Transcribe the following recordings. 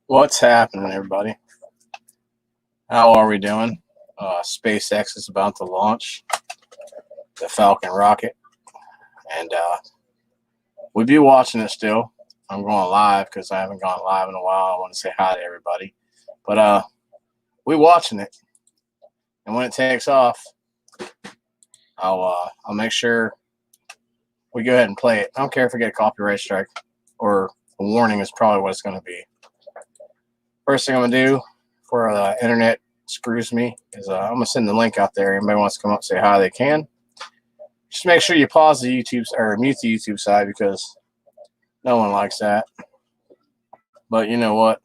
What's happening, everybody? How are we doing? SpaceX is about to launch the Falcon rocket, and we'll be watching it still. I'm going live because I haven't gone live in a while. I want to say hi to everybody, but we're watching it, and when it takes off, I'll make sure we go ahead and play it. I don't care if we get a copyright strike or a warning is probably what it's going to be. First thing I'm going to do before the internet screws me is I'm going to send the link out there. Anybody wants to come up and say hi, they can. Just make sure you pause the YouTube or mute the YouTube side because no one likes that. But you know what?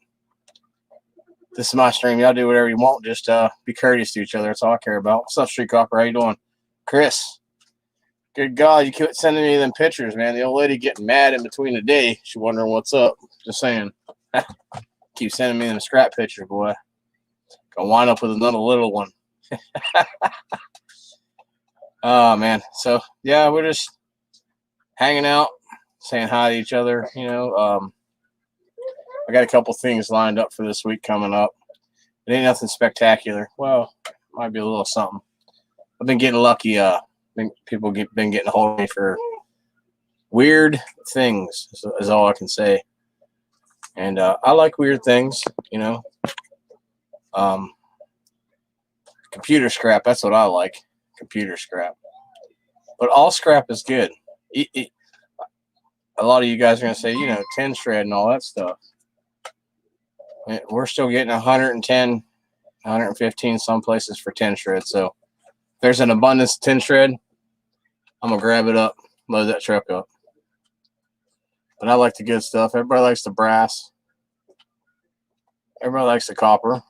This is my stream. Y'all do whatever you want. Just be courteous to each other. That's all I care about. What's up, Street Copper? How you doing? Chris. Good God, you keep sending me them pictures, man. The old lady getting mad in between the day. She wondering what's up. Just saying. Keep sending me them scrap pictures, boy. Gonna wind up with another little one. Oh, man. So, yeah, we're just hanging out, saying hi to each other. You know, I got a couple things lined up for this week coming up. It ain't nothing spectacular. Well, might be a little something. I've been getting lucky. People been getting a hold of me for weird things, is all I can say. And I like weird things, you know. Computer scrap, that's what I like. Computer scrap. But all scrap is good. A lot of you guys are going to say, you know, 10 shred and all that stuff. We're still getting 110, 115 some places for 10 shred. So if there's an abundance of 10 shred, I'm going to grab it up, load that truck up. But I like the good stuff. Everybody likes the brass. Everybody likes the copper.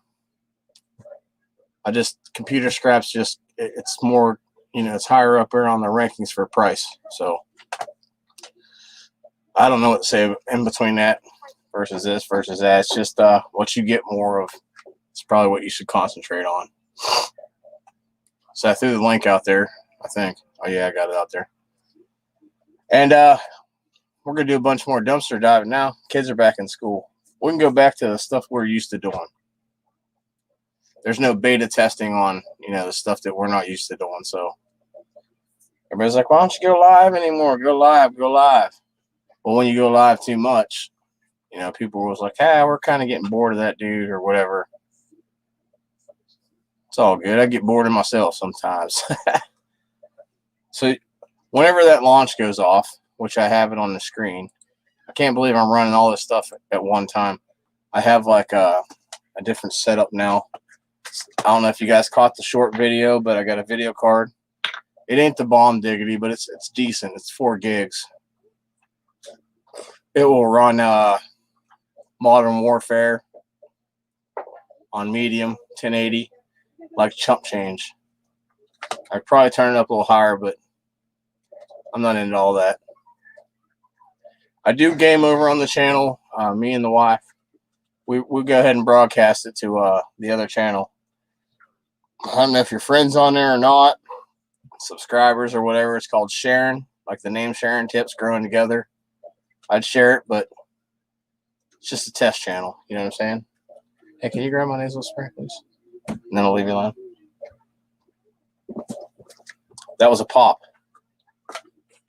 Computer scraps just, it's more, you know, it's higher up there on the rankings for price. So I don't know what to say in between that versus this versus that. It's just what you get more of. It's probably what you should concentrate on. So I threw the link out there, I think. Oh, yeah, I got it out there. And we're going to do a bunch more dumpster diving now. Kids are back in school. We can go back to the stuff we're used to doing. There's no beta testing on, you know, the stuff that we're not used to doing. So everybody's like, why don't you go live anymore? Go live, go live. Well, when you go live too much, you know, people was like, we're kind of getting bored of that dude or whatever. It's all good. I get bored of myself sometimes. So whenever that launch goes off, which I have it on the screen, I can't believe I'm running all this stuff at one time. I have like a different setup now. I don't know if you guys caught the short video, but I got a video card. It ain't the bomb diggity, but it's decent. It's 4 gigs. It will run Modern Warfare on medium 1080 like chump change. I'd probably turn it up a little higher, but I'm not into all that. I do game over on the channel. Me and the wife, we'll go ahead and broadcast it to the other channel. I don't know if you're friends on there or not, subscribers or whatever. It's called Sharon, like the name Sharon Tips Growing Together. I'd share it, but it's just a test channel. You know what I'm saying? Hey, can you grab my nasal spray, please? And then I'll leave you alone. That was a pop.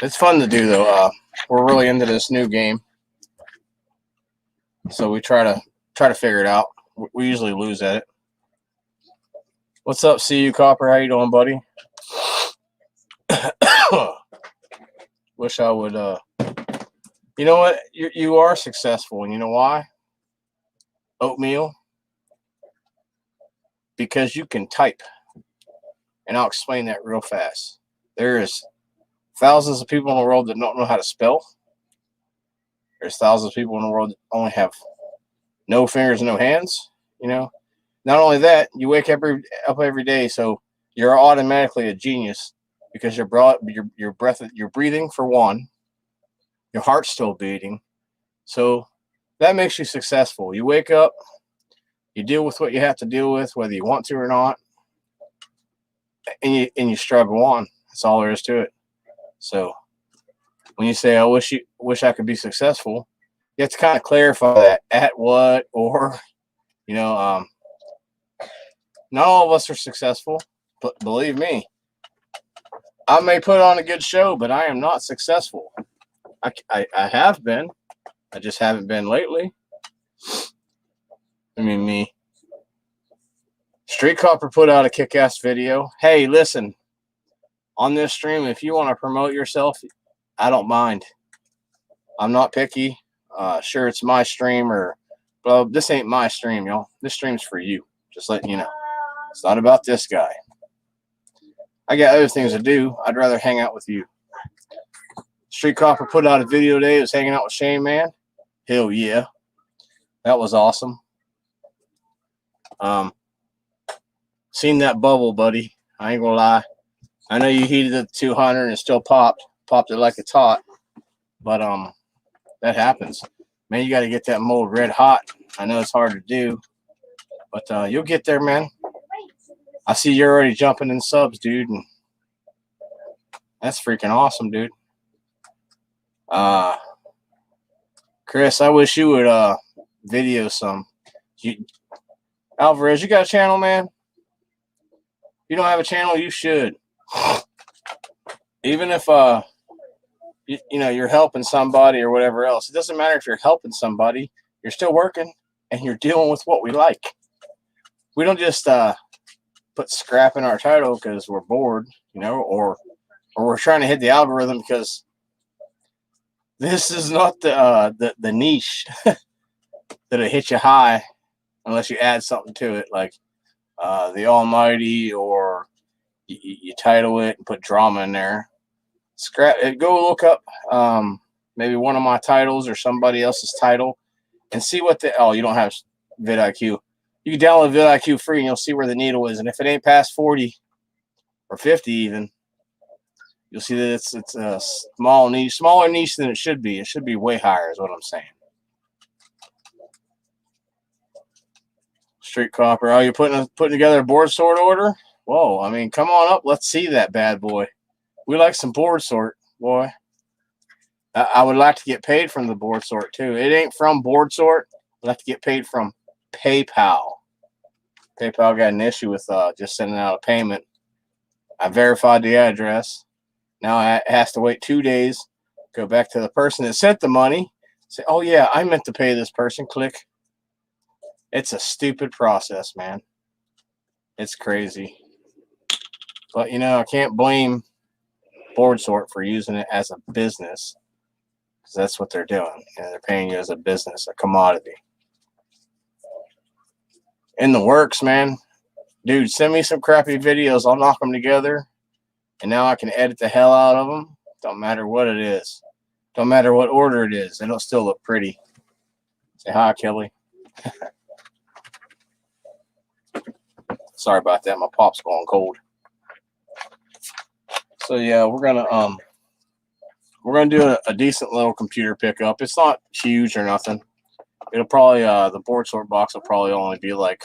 It's fun to do, though. We're really into this new game, so we try to figure it out. We usually lose at it. What's up, CU Copper? How you doing, buddy? Wish I would. You know what? You are successful, and you know why? Oatmeal. Because you can type, and I'll explain that real fast. There's thousands of people in the world that don't know how to spell. There's thousands of people in the world that only have no fingers, no hands. You know. Not only that, you wake up every day, so you're automatically a genius because your breathing for one, your heart's still beating, so that makes you successful. You wake up, you deal with what you have to deal with, whether you want to or not, and you struggle on. That's all there is to it. So when you say, "I wish I could be successful," You have to kind of clarify that at what, or, not all of us are successful, but believe me, I may put on a good show, but I am not successful. I have been. I just haven't been lately. I mean, me. Street Copper put out a kick-ass video. Hey, listen, on this stream, if you want to promote yourself, I don't mind. I'm not picky. Sure, it's my stream, or, well, this ain't my stream, y'all. This stream's for you. Just letting you know. It's not about this guy. I got other things to do. I'd rather hang out with you. Street Copper put out a video today. He was hanging out with Shane, man. Hell yeah. That was awesome. Seen that bubble, buddy. I ain't gonna lie. I know you heated it to 200 and it still popped it like it's hot. But that happens. Man, you got to get that mold red hot. I know it's hard to do, but you'll get there, man. I see you're already jumping in subs, dude. And that's freaking awesome, dude. Chris, I wish you would video some. Alvarez, you got a channel, man? You don't have a channel, you should. Even if you're helping somebody or whatever else. It doesn't matter if you're helping somebody. You're still working and you're dealing with what we like. We don't just put scrap in our title because we're bored, or we're trying to hit the algorithm, because this is not the niche that'll hit you high unless you add something to it, like the Almighty, or you title it and put drama in there. Scrap it. Go look up maybe one of my titles or somebody else's title and see what you don't have vidIQ. You can download vidIQ free and you'll see where the needle is. And if it ain't past 40 or 50 even, you'll see that it's a smaller niche than it should be. It should be way higher is what I'm saying. Street Copper. Oh, you're putting together a board sort order? Whoa, I mean, come on up. Let's see that bad boy. We like some board sort, boy. I would like to get paid from the board sort, too. It ain't from board sort. I'd like to get paid from PayPal. PayPal got an issue with just sending out a payment. I verified the address. Now it has to wait 2 days, go back to the person that sent the money, say, oh, yeah, I meant to pay this person. Click. It's a stupid process, man. It's crazy. But, I can't blame board sort for using it as a business, because that's what they're doing. They're paying you as a business, a commodity. In the works, man. Dude, send me some crappy videos. I'll knock them together, and now I can edit the hell out of them. Don't matter what it is. Don't matter what order it is. It'll still look pretty. Say hi, Kelly. Sorry about that. My pop's going cold. So yeah, we're gonna do a decent little computer pickup. It's not huge or nothing. It'll probably the board sort box will probably only be like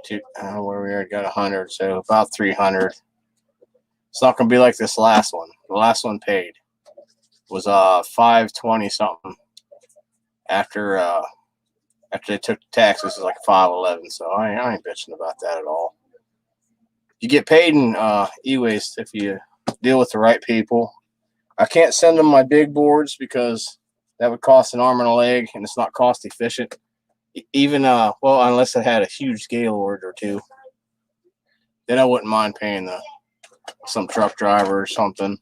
where we already got 100, so about 300. It's not gonna be like this last one. The last one paid was 520 something. After they took the taxes, it's like 511. So I ain't bitching about that at all. You get paid in e-waste if you deal with the right people. I can't send them my big boards because that would cost an arm and a leg, and it's not cost efficient. Even well, unless it had a huge Gaylord or two, then I wouldn't mind paying some truck driver or something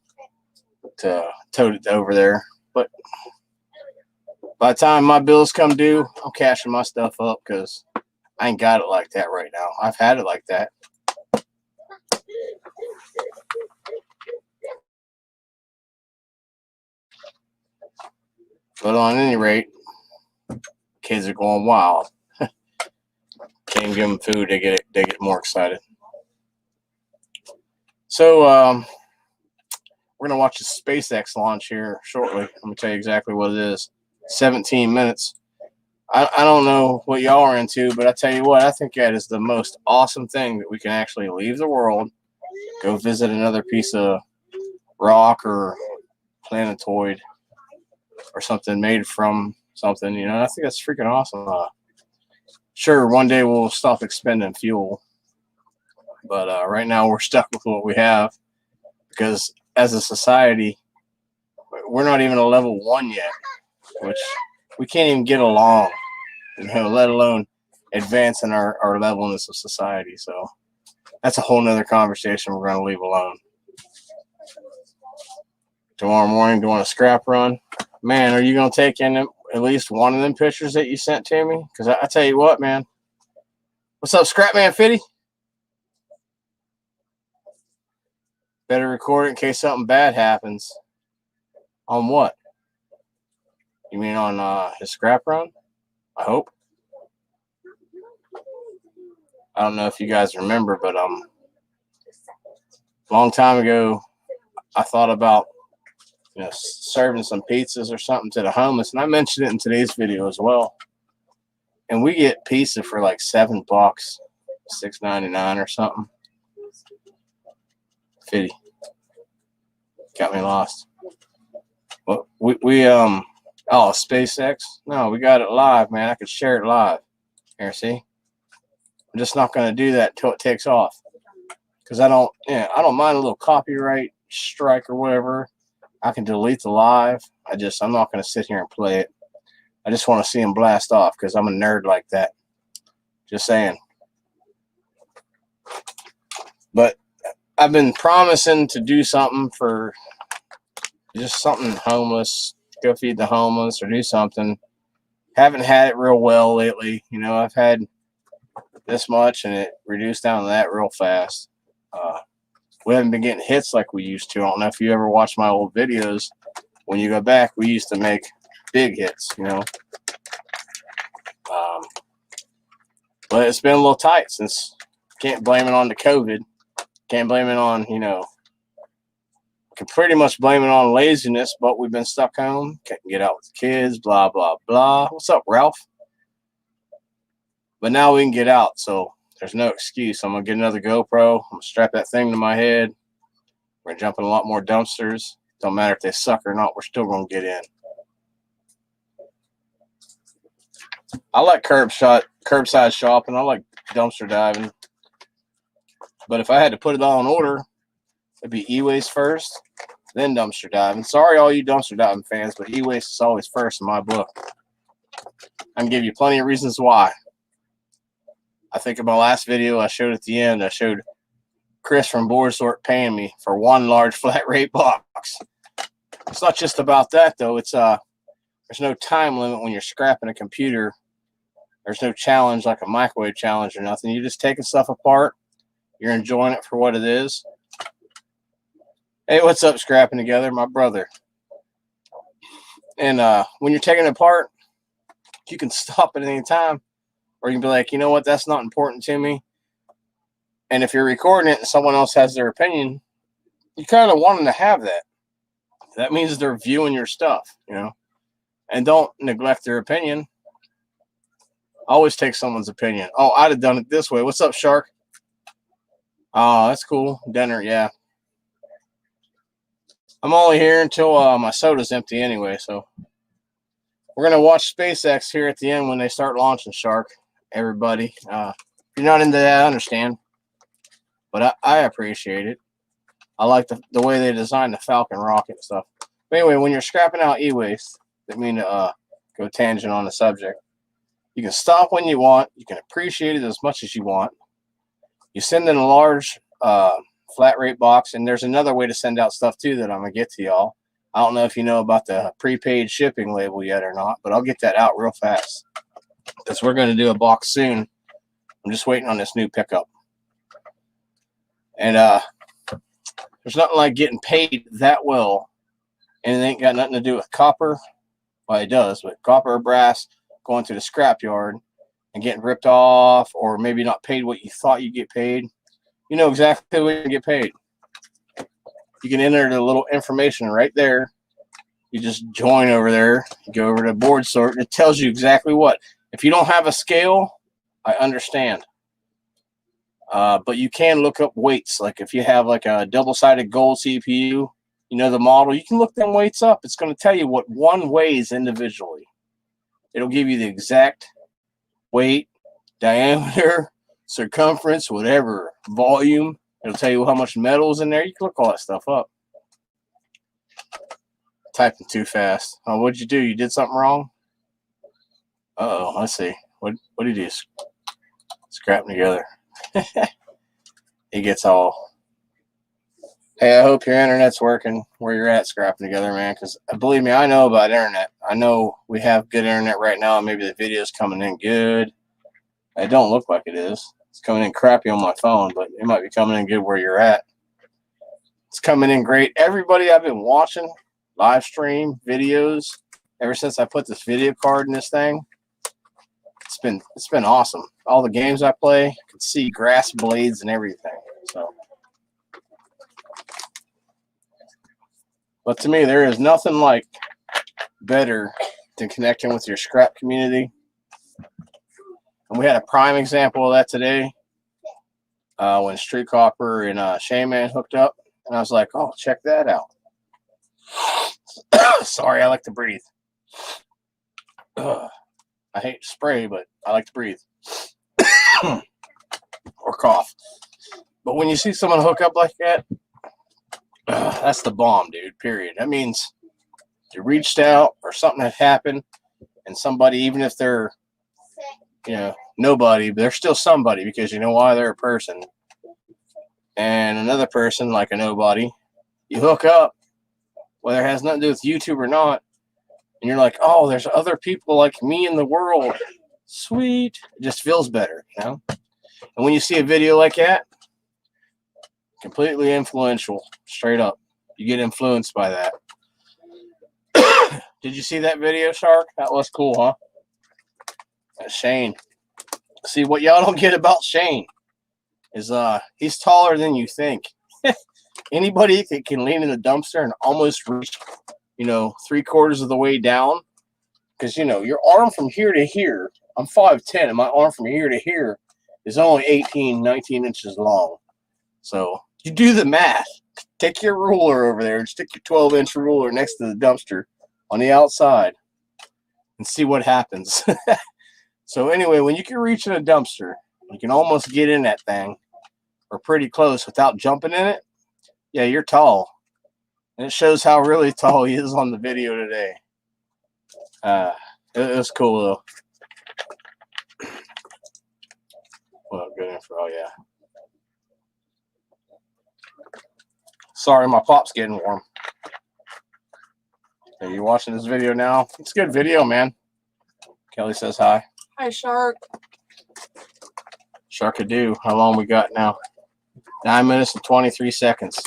to tote it over there. But by the time my bills come due, I'm cashing my stuff up because I ain't got it like that right now. I've had it like that. But on any rate, kids are going wild. Can't give them food, they get more excited. So we're gonna watch the SpaceX launch here shortly. I'm gonna tell you exactly what it is. 17 minutes. I don't know what y'all are into, but I tell you what, I think that is the most awesome thing, that we can actually leave the world, go visit another piece of rock or planetoid, or something made from something. You know, I think that's freaking awesome. Sure, one day we'll stop expending fuel, but right now we're stuck with what we have because as a society, we're not even a level 1 yet, which we can't even get along, you know, let alone advance in our levelness of society. So that's a whole nother conversation we're going to leave alone. Tomorrow morning, doing a scrap run. Man, are you going to take in at least one of them pictures that you sent to me? Because I tell you what, man. What's up, Scrapman Fitty? Better record it in case something bad happens. On what? You mean on his scrap run? I hope. I don't know if you guys remember, but a long time ago, I thought about, you know, serving some pizzas or something to the homeless, and I mentioned it in today's video as well. And we get pizza for like $7, $6.99 or something. 50. Got me lost. Well, we oh, SpaceX. No, we got it live, man. I could share it live. Here, see. I'm just not going to do that till it takes off, because I don't mind a little copyright strike or whatever. I can delete the live. I'm not going to sit here and play it. I just want to see him blast off because I'm a nerd like that. Just saying. But I've been promising to do something for just something homeless, go feed the homeless or do something. Haven't had it real well lately. You know, I've had this much and it reduced down to that real fast. We haven't been getting hits like we used to. I don't know if you ever watched my old videos. When you go back, we used to make big hits, you know. But it's been a little tight since can't blame it on the COVID. Can't blame it on, you know, can pretty much blame it on laziness, but we've been stuck home. Can't get out with the kids, blah, blah, blah. What's up, Ralph? But now we can get out, so there's no excuse. I'm going to get another GoPro. I'm going to strap that thing to my head. We're going to jump in a lot more dumpsters. Don't matter if they suck or not, we're still going to get in. I like curbside shopping. I like dumpster diving. But if I had to put it all in order, it'd be e-waste first, then dumpster diving. Sorry, all you dumpster diving fans, but e-waste is always first in my book. I can give you plenty of reasons why. I think in my last video I showed at the end, I showed Chris from Board Sort paying me for one large flat rate box. It's not just about that though. It's there's no time limit when you're scrapping a computer. There's no challenge like a microwave challenge or nothing. You're just taking stuff apart. You're enjoying it for what it is. Hey, what's up, Scrapping Together? My brother. And when you're taking it apart, you can stop at any time. Or you can be like, you know what, that's not important to me. And if you're recording it and someone else has their opinion, you kind of want them to have that. That means they're viewing your stuff, you know. And don't neglect their opinion. Always take someone's opinion. Oh, I'd have done it this way. What's up, Shark? Oh, that's cool. Dinner, yeah. I'm only here until my soda's empty anyway, so we're going to watch SpaceX here at the end when they start launching, Shark. Everybody. If you're not into that, I understand. But I appreciate it. I like the way they designed the Falcon rocket and stuff. But anyway, when you're scrapping out e-waste, I mean to go tangent on the subject, you can stop when you want. You can appreciate it as much as you want. You send in a large flat rate box, and there's another way to send out stuff too that I'm going to get to y'all. I don't know if you know about the prepaid shipping label yet or not, but I'll get that out real fast because we're going to do a box soon. I'm just waiting on this new pickup. And there's nothing like getting paid that well, and it ain't got nothing to do with copper. Well, it does, but copper or brass going to the scrapyard and getting ripped off, or maybe not paid what you thought you'd get paid. You know exactly what you get paid. You can enter the little information right there. You just join over there. You go over to Board Sort, and it tells you exactly what. If you don't have a scale, I understand. But you can look up weights. Like if you have like a double-sided gold CPU, you know, the model, you can look them weights up. It's going to tell you what one weighs individually. It'll give you the exact weight, diameter, circumference, whatever, volume. It'll tell you how much metal is in there. You can look all that stuff up. Typing too fast. Oh, what'd you do? You did something wrong? Uh-oh, let's see. What did you do? Scrap together. He gets all. Hey, I hope your internet's working where you're at, scrapping together, man, because believe me, I know about internet. I know we have good internet right now, and maybe the video's coming in good. It don't look like it is. It's coming in crappy on my phone, but it might be coming in good where you're at. It's coming in great. Everybody I've been watching, live stream, videos, ever since I put this video card in this thing, it's been awesome. All the games I play, I can see grass blades and everything. So, but to me, there is nothing like better than connecting with your scrap community. And we had a prime example of that today when Street Copper and Shaman hooked up. And I was like, oh, check that out. Sorry, I like to breathe. I hate to spray, but I like to breathe. Or cough. But when you see someone hook up like that, that's the bomb, dude, period. That means you reached out or something had happened, and somebody, even if they're, you know, nobody, but they're still somebody, because you know why? They're a person. And another person, like a nobody, you hook up, whether it has nothing to do with YouTube or not, and you're like, oh, there's other people like me in the world. Sweet. It just feels better, you know? And when you see a video like that, completely influential, straight up. You get influenced by that. Did you see that video, Shark? That was cool, huh? That's Shane. See, what y'all don't get about Shane is he's taller than you think. Anybody that can lean in the dumpster and almost reach, you know, 3/4 of the way down, because, you know, your arm from here to here, I'm 5'10", and my arm from here to here is only 18, 19 inches long. So you do the math. Take your ruler over there and stick your 12-inch ruler next to the dumpster on the outside and see what happens. So anyway, when you can reach in a dumpster, you can almost get in that thing or pretty close without jumping in it. Yeah, you're tall. And it shows how really tall he is on the video today. It was cool, though. Well, good info. Oh, yeah. Sorry, my pop's getting warm. Are you watching this video now? It's a good video, man. Kelly says hi. Hi, Shark. Sharkadoo. How long we got now? 9 minutes and 23 seconds.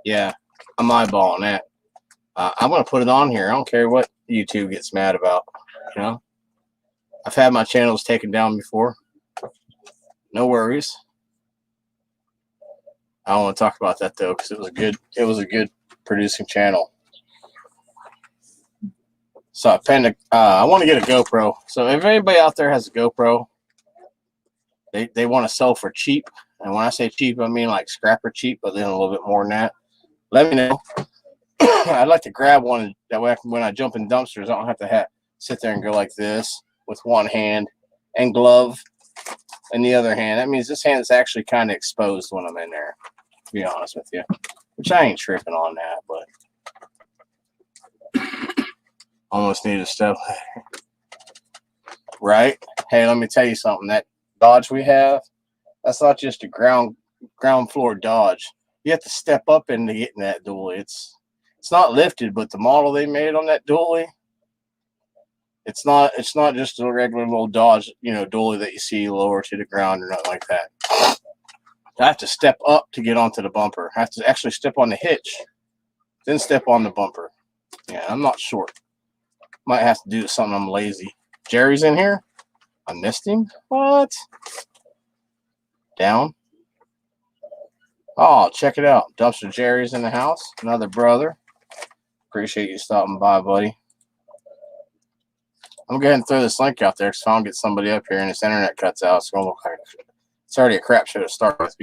Yeah, I'm eyeballing that. I'm going to put it on here. I don't care what YouTube gets mad about. You know, I've had my channels taken down before. No worries. I don't want to talk about that though, because it was a good producing channel. So I want to get a GoPro. So if anybody out there has a GoPro, they want to sell for cheap. And when I say cheap, I mean like scrapper cheap, but then a little bit more than that. Let me know. I'd like to grab one. That way when I jump in dumpsters, I don't have to sit there and go like this with one hand and glove in the other hand. That means this hand is actually kind of exposed when I'm in there, to be honest with you. Which I ain't tripping on that, but almost need a step. Right? Hey, let me tell you something. That Dodge we have, that's not just a ground floor Dodge. You have to step up into getting that dually. It's not lifted, but the model they made on that dually, it's not just a regular little Dodge, you know, dually that you see lower to the ground or nothing like that. I have to step up to get onto the bumper. I have to actually step on the hitch, then step on the bumper. Yeah, I'm not short. Might have to do something. I'm lazy. Jerry's in here. I missed him. What? Down. Oh, check it out. Dumpster Jerry's in the house. Another brother. Appreciate you stopping by, buddy. I'm going to go ahead and throw this link out there because if I don't get somebody up here and this internet cuts out, it's going to look like it's already a crap show to start with.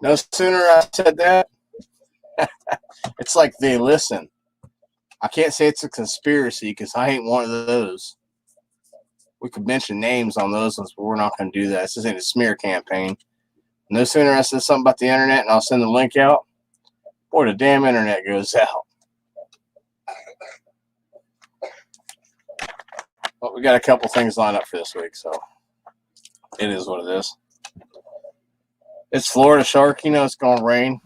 No sooner I said that, it's like they listen. I can't say it's a conspiracy because I ain't one of those. We could mention names on those ones, but we're not going to do that. This isn't a smear campaign. No sooner I said something about the internet and I'll send the link out, boy, the damn internet goes out. But we got a couple things lined up for this week, so it is what it is. It's Florida Shark. You know it's going to rain.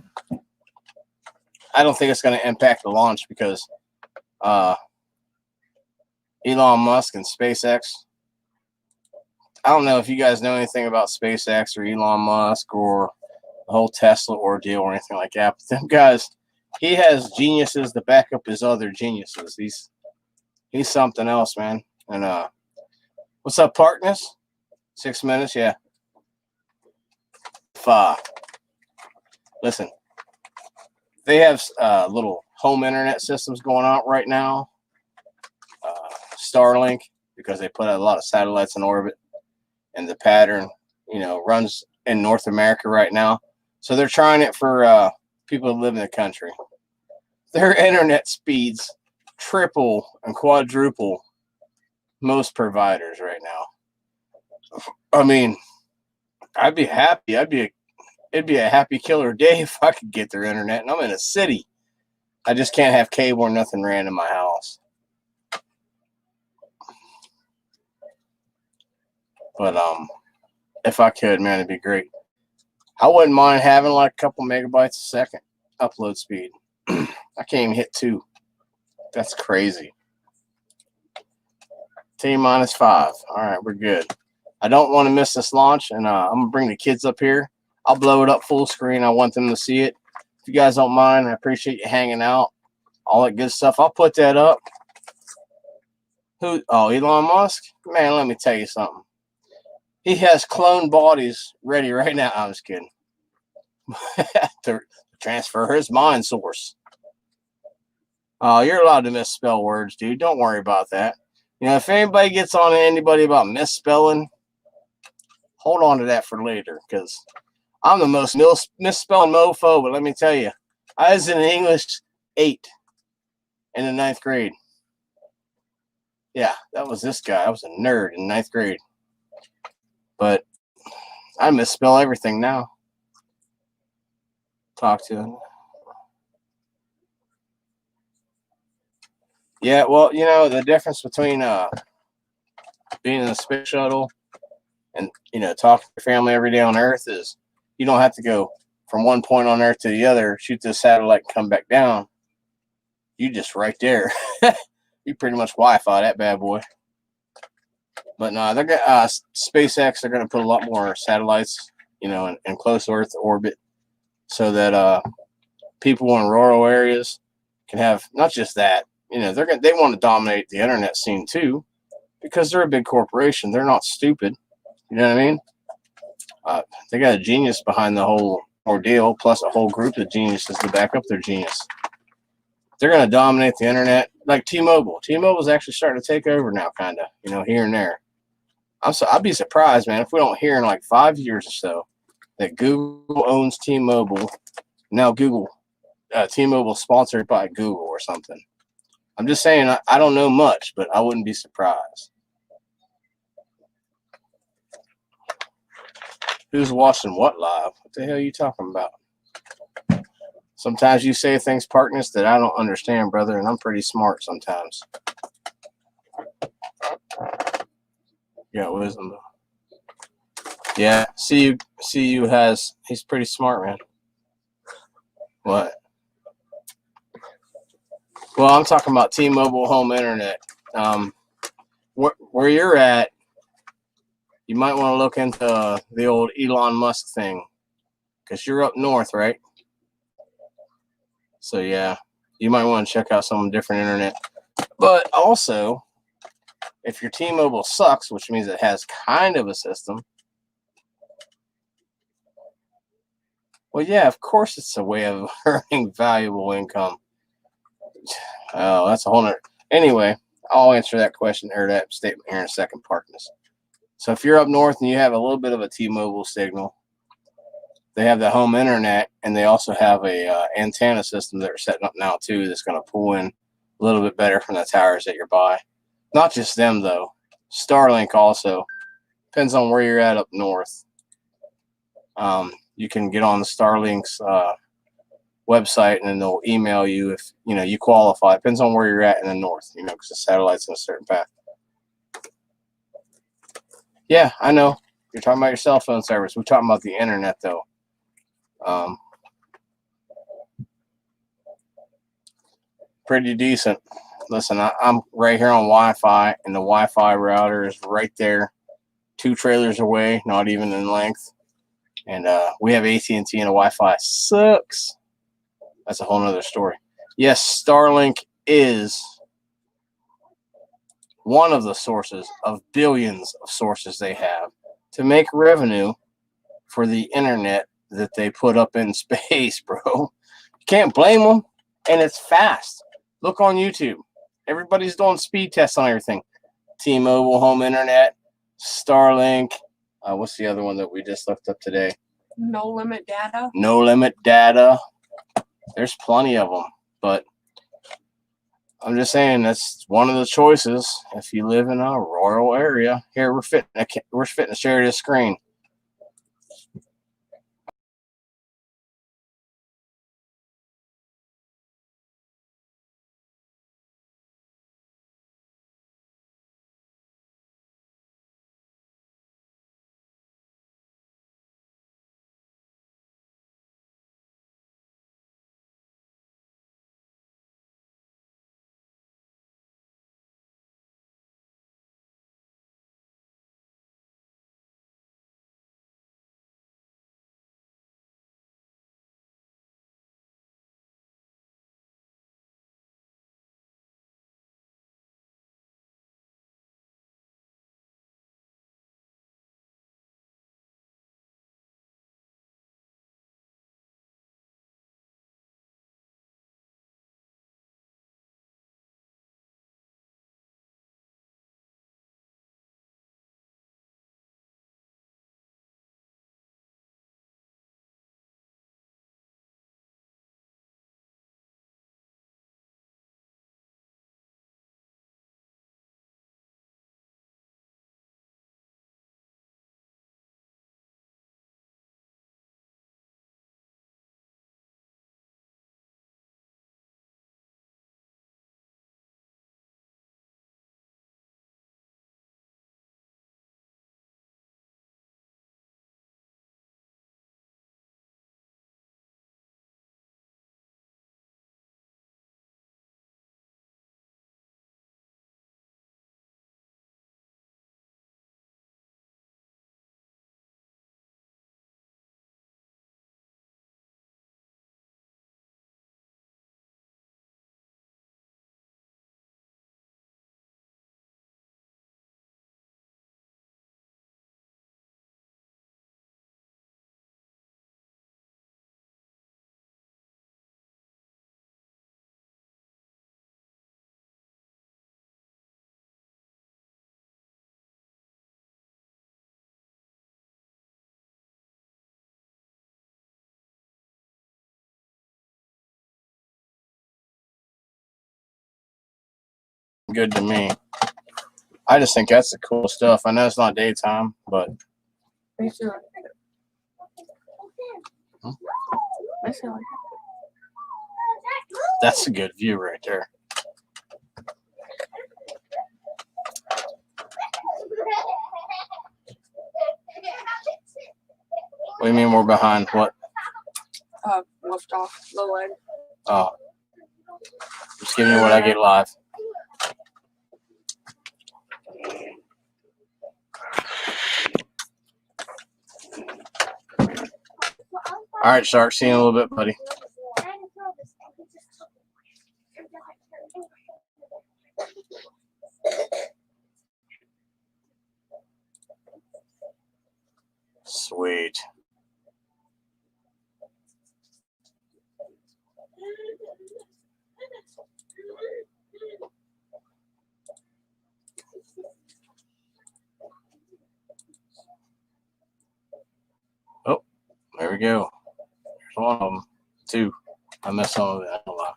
I don't think it's going to impact the launch because Elon Musk and SpaceX. I don't know if you guys know anything about SpaceX or Elon Musk or the whole Tesla ordeal or anything like that. But them guys, he has geniuses to back up his other geniuses. He's something else, man. And what's up, partners? 6 minutes, yeah. Listen, they have little home internet systems going on right now. Starlink, because they put a lot of satellites in orbit, and the pattern, runs in North America right now. So they're trying it for people who live in the country. Their internet speeds triple and quadruple most providers right now. I mean, I'd be happy. It'd be a happy killer day if I could get their internet, and I'm in a city. I just can't have cable or nothing ran in my house. But if I could, man, it'd be great. I wouldn't mind having like a couple megabytes a second upload speed. I can't even hit 2. That's crazy. T-5. All right, we're good. I don't want to miss this launch, and I'm going to bring the kids up here. I'll blow it up full screen. I want them to see it. If you guys don't mind, I appreciate you hanging out. All that good stuff. I'll put that up. Elon Musk? Man, let me tell you something. He has clone bodies ready right now. I'm just kidding. To transfer his mind source. You're allowed to misspell words, dude. Don't worry about that. If anybody gets on to anybody about misspelling, hold on to that for later, because I'm the most misspelling mofo. But let me tell you, I was in English 8 in the 9th grade. Yeah, that was this guy. I was a nerd in 9th grade. But I misspell everything now. Talk to him. Yeah, well, the difference between being in a space shuttle and, talking to your family every day on Earth is you don't have to go from one point on Earth to the other, shoot the satellite, and come back down. You just right there. You pretty much Wi-Fi that bad boy. But no, they're gonna SpaceX. They're going to put a lot more satellites, in close Earth orbit, so that people in rural areas can have not just that. They want to dominate the internet scene too, because they're a big corporation. They're not stupid. You know what I mean? They got a genius behind the whole ordeal, plus a whole group of geniuses to back up their genius. They're going to dominate the internet, like T-Mobile. T-Mobile's actually starting to take over now, kind of, here and there. I'd be surprised, man, if we don't hear in like 5 years or so that Google owns T-Mobile. Now T-Mobile sponsored by Google or something. I'm just saying, I don't know much, but I wouldn't be surprised. Who's watching what live? What the hell are you talking about? Sometimes you say things, partners, that I don't understand, brother, and I'm pretty smart sometimes. Yeah, wisdom though. Yeah, CU he's pretty smart, man. What? Well, I'm talking about T-Mobile home internet. Where you're at, you might want to look into the old Elon Musk thing, because you're up north, right? So yeah, you might want to check out some different internet. But also, if your T-Mobile sucks, which means it has kind of a system, well, yeah, of course it's a way of earning valuable income. Oh, that's a whole nother. Anyway, I'll answer that question or that statement here in a second, partners. So if you're up north and you have a little bit of a T-Mobile signal, they have the home internet, and they also have a antenna system that they're setting up now too. That's going to pull in a little bit better from the towers that you're by. Not just them though. Starlink also depends on where you're at up north. You can get on the Starlink's website, and then they'll email you if you qualify. It depends on where you're at in the north, because the satellite's in a certain path. Yeah, I know. You're talking about your cell phone service. We're talking about the internet, though. Pretty decent. Listen, I'm right here on Wi-Fi, and the Wi-Fi router is right there, 2 trailers away, not even in length. And we have AT&T, and the Wi-Fi sucks. That's a whole nother story. Yes, Starlink is one of the sources of billions of sources they have to make revenue for the internet that they put up in space, bro. You can't blame them, and it's fast. Look on YouTube. Everybody's doing speed tests on everything. T-Mobile home internet, Starlink. What's the other one that we just looked up today? No limit data. No limit data. There's plenty of them, but I'm just saying that's one of the choices if you live in a rural area. Here, we're fitting to share this screen. Good to me. I just think that's the cool stuff. I know it's not daytime, but that's a good view right there. What do you mean we're behind? What? Liftoff, the leg. Oh, just giving you what I get live. All right, Shark. See you in a little bit, buddy. Sweet. Oh, there we go. go. There's one of them. 2. I messed some of it up a lot.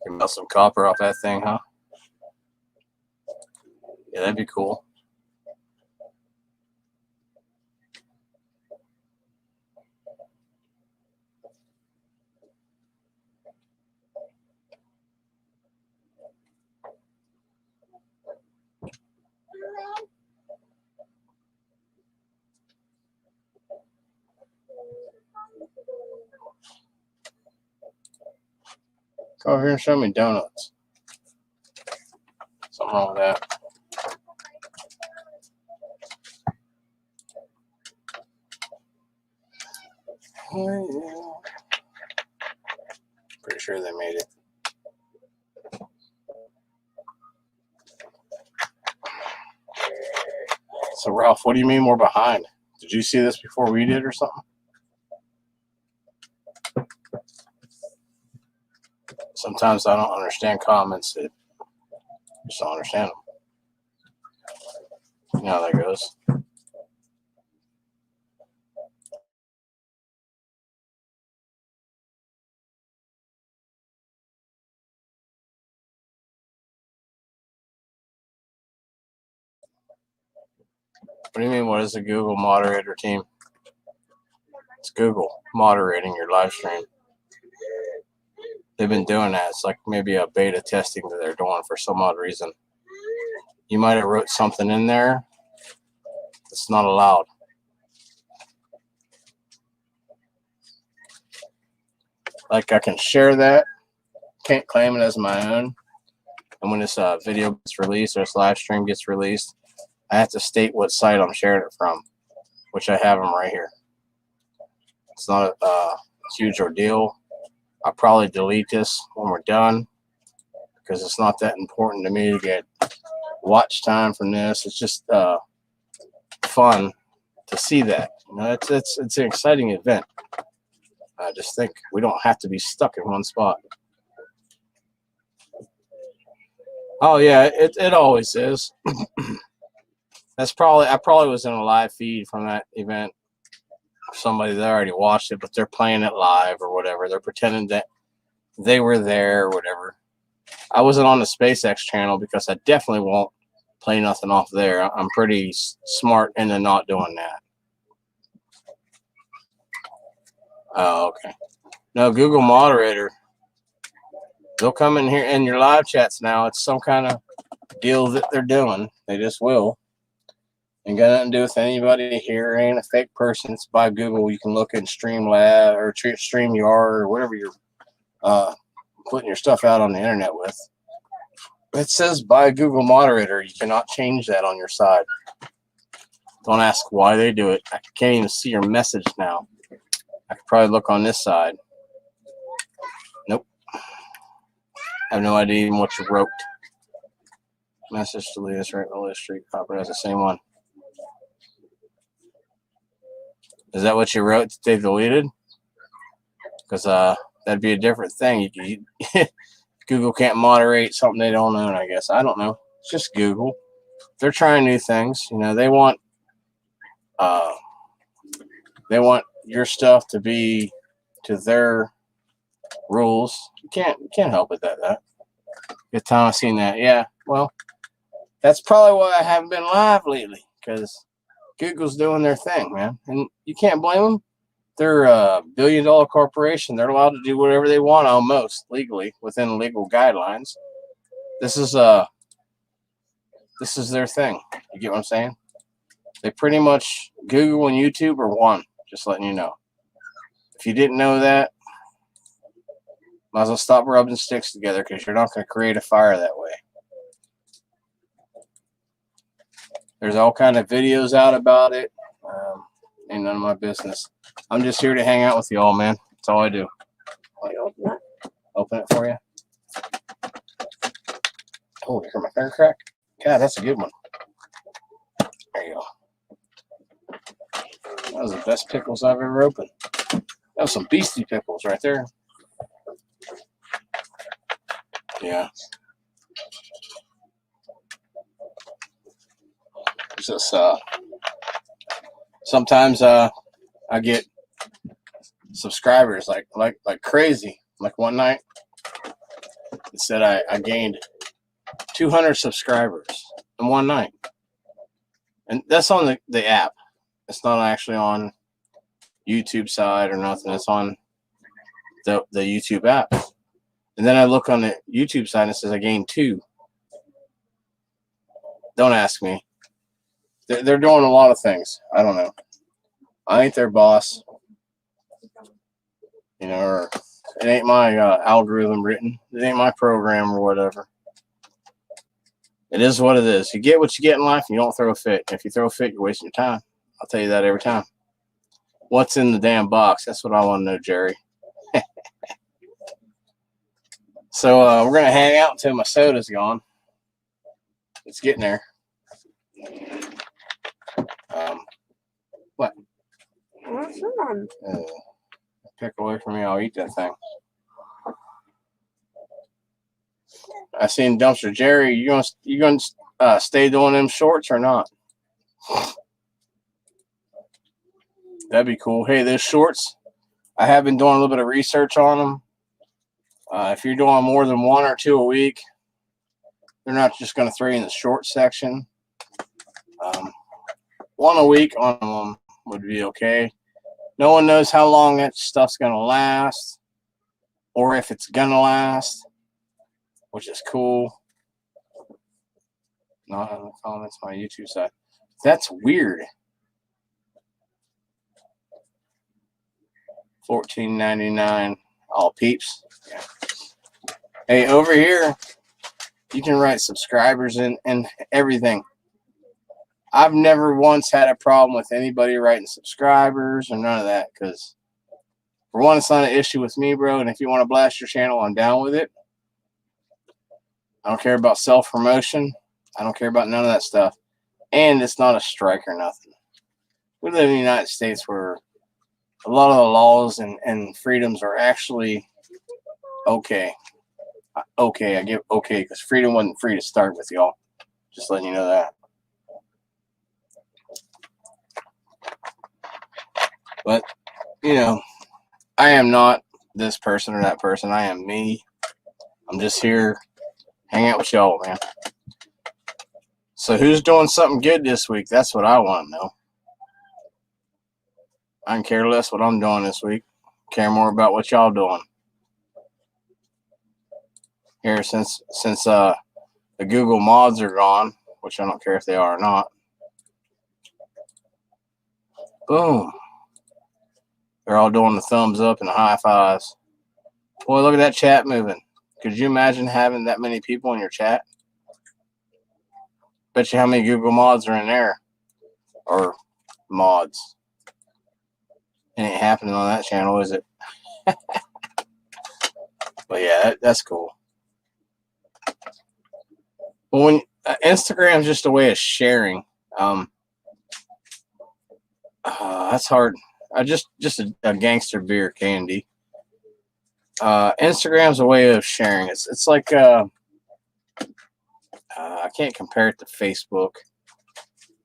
You melt some copper off that thing, huh? Yeah, that'd be cool. Come over here and show me donuts. Something wrong with that. Oh, yeah. Pretty sure they made it. So, Ralph, what do you mean we're behind? Did you see this before we did or something? Sometimes I don't understand comments that just don't understand them. You know how that goes. What do you mean, what is the Google moderator team? It's Google moderating your live stream. They've been doing that. It's like maybe a beta testing that they're doing for some odd reason. You might have wrote something in there that's not allowed. Like I can share that, can't claim it as my own. And when this video gets released or this live stream gets released, I have to state what site I'm sharing it from, which I have them right here. It's not a huge ordeal. I'll probably delete this when we're done because it's not that important to me to get watch time from this. It's just fun to see that. You know, it's an exciting event. I just think we don't have to be stuck in one spot. Oh yeah, it always is. I probably was in a live feed from that event. Somebody that already watched it, but they're playing it live or whatever. They're pretending that they were there or whatever. I wasn't on the SpaceX channel because I definitely won't play nothing off there. I'm pretty smart into not doing that. Oh, okay. No, Google moderator. They'll come in here in your live chats now. It's some kind of deal that they're doing. They just will. Ain't got nothing to do with anybody here. Ain't a fake person. It's by Google. You can look in Streamlab or StreamYard or whatever you're putting your stuff out on the internet with. It says by Google moderator. You cannot change that on your side. Don't ask why they do it. I can't even see your message now. I could probably look on this side. Nope. I have no idea even what you wrote. Message to lead us right in the list street. Copper has the same one. Is that what you wrote that they deleted? Because that'd be a different thing. Google can't moderate something they don't own, I guess. I don't know. It's just Google. They're trying new things. You know, they want your stuff to be to their rules. You can't help it that. Good time I've seen that. Yeah, well, that's probably why I haven't been live lately, because Google's doing their thing, man. And you can't blame them. They're a billion-dollar corporation. They're allowed to do whatever they want almost legally within legal guidelines. This is their thing. You get what I'm saying? They pretty much, Google and YouTube are one, just letting you know. If you didn't know that, might as well stop rubbing sticks together, because you're not going to create a fire that way. There's all kind of videos out about it. Ain't none of my business. I'm just here to hang out with y'all, man. That's all I do. open it for you. Oh, you heard my finger crack? God, that's a good one. There you go. That was the best pickles I've ever opened. That was some beastie pickles right there. Yeah. Just sometimes I get subscribers like crazy. Like one night it said I gained 200 subscribers in one night. And that's on the app. It's not actually on YouTube side or nothing. It's on the YouTube app. And then I look on the YouTube side and it says I gained 2. Don't ask me. They're doing a lot of things. I don't know. I ain't their boss. You know, or it ain't my algorithm written. It ain't my program or whatever. It is what it is. You get what you get in life and you don't throw a fit. If you throw a fit, you're wasting your time. I'll tell you that every time. What's in the damn box? That's what I want to know, Jerry. So we're going to hang out until my soda's gone. It's getting there. What? What's on? Pick away from me. I'll eat that thing. I seen Dumpster Jerry. You gonna stay doing them shorts or not? That'd be cool. Hey, those shorts, I have been doing a little bit of research on them. If you're doing more than 1 or 2 a week, they're not just going to throw you in the short section. 1 a week on them would be okay. No one knows how long that stuff's going to last or if it's going to last, which is cool. Not in the comments on my YouTube side. That's weird. $14.99 all peeps. Yeah. Hey, over here you can write subscribers and everything. I've never once had a problem with anybody writing subscribers or none of that, because for one, it's not an issue with me, bro. And if you want to blast your channel, I'm down with it. I don't care about self-promotion. I don't care about none of that stuff. And it's not a strike or nothing. We live in the United States where a lot of the laws and freedoms are actually okay. Okay, I give okay, because freedom wasn't free to start with, y'all. Just letting you know that. But, you know, I am not this person or that person. I am me. I'm just here hanging out with y'all, man. So who's doing something good this week? That's what I want to know. I can care less what I'm doing this week. Care more about what y'all doing. Here, since the Google mods are gone, which I don't care if they are or not. Boom. They're all doing the thumbs up and the high fives. Boy, look at that chat moving. Could you imagine having that many people in your chat? Bet you how many Google mods are in there. Or mods. It ain't happening on that channel, is it? But yeah, that's cool. But when Instagram's just a way of sharing. That's hard. Just a gangster beer candy. Instagram's a way of sharing. It's like I can't compare it to Facebook.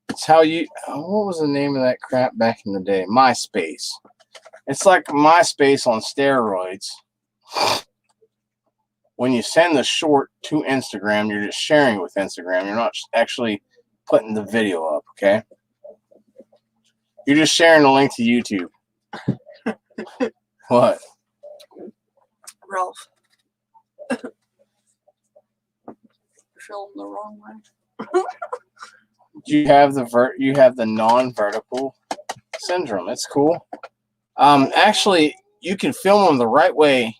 It's how you. What was the name of that crap back in the day? MySpace. It's like MySpace on steroids. When you send the short to Instagram, you're just sharing with Instagram. You're not actually putting the video up, okay? You're just sharing the link to YouTube. What? Ralph. Film the wrong way. You have the non-vertical syndrome. It's cool. Actually, you can film them the right way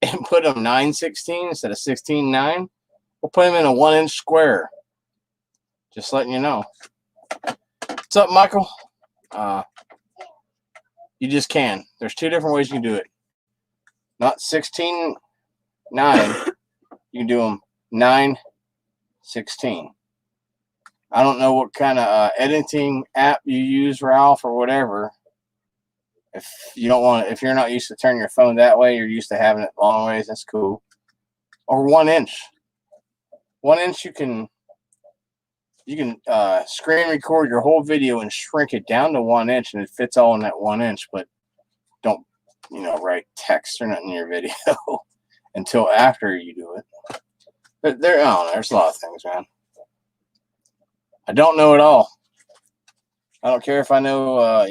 and put them 9/16 instead of 16:9. We'll put them in a 1-inch square. Just letting you know. What's up, Michael? You just can. There's 2 different ways you can do it. Not 16:9. You can do them 9:16. I don't know what kind of editing app you use, Ralph, or whatever. If you don't want, if you're not used to turning your phone that way, you're used to having it long ways. That's cool. Or 1 inch. 1 inch, you can screen record your whole video and shrink it down to 1 inch, and it fits all in that 1 inch. But don't write text or nothing in your video until after you do it. But I don't know, there's a lot of things, man. I don't know it all. I don't care if I know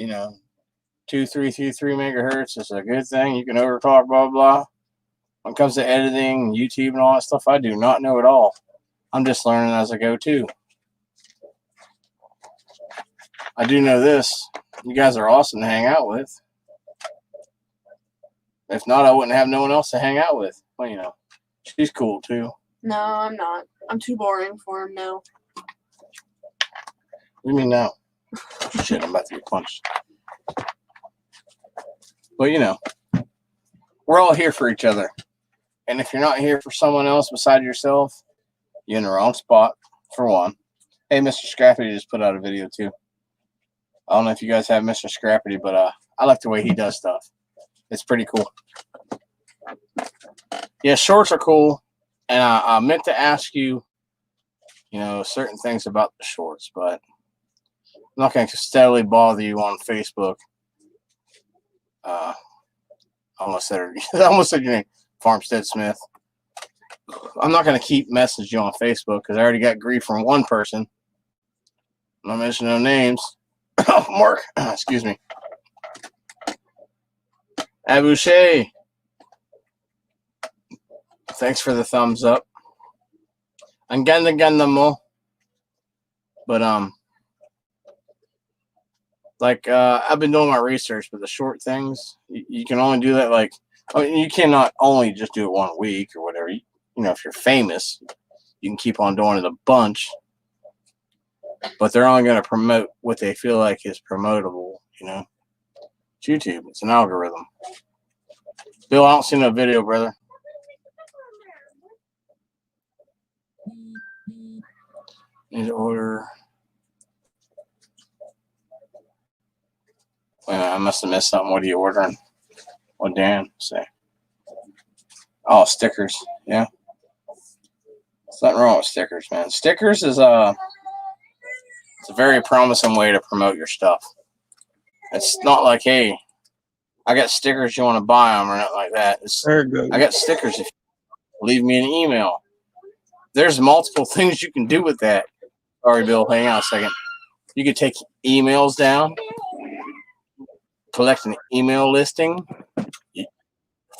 2333 megahertz is a good thing. You can overclock, blah, blah. When it comes to editing, YouTube, and all that stuff, I do not know it all. I'm just learning as I go, too. I do know this. You guys are awesome to hang out with. If not, I wouldn't have no one else to hang out with. Well, she's cool, too. No, I'm not. I'm too boring for him now. What do you mean now? Shit, I'm about to get punched. But, we're all here for each other. And if you're not here for someone else beside yourself, you're in the wrong spot, for one. Hey, Mr. Scrappy just put out a video, too. I don't know if you guys have Mr. Scrappy, but I like the way he does stuff. It's pretty cool. Yeah, shorts are cool. And I meant to ask you, certain things about the shorts, but I'm not going to steadily bother you on Facebook. I almost said your name, Farmstead Smith. I'm not going to keep messaging you on Facebook because I already got grief from one person. I'm not mentioning no names. Mark, excuse me. Abouche, thanks for the thumbs up. I'm gonna mo. But I've been doing my research with the short things. You can only do that you cannot only just do it 1 week or whatever. If you're famous, you can keep on doing it a bunch. But they're only going to promote what they feel like is promotable, It's YouTube. It's an algorithm. Bill, I don't see no video, brother. Need to order. Wait a minute, I must have missed something. What are you ordering? What Dan say? Oh, stickers. Yeah. There's nothing wrong with stickers, man. Stickers is it's a very promising way to promote your stuff. It's not like, hey, I got stickers, you want to buy them or nothing like that. I got stickers if you leave me an email. There's multiple things you can do with that. Sorry, Bill, hang on a second. You could take emails down, collect an email listing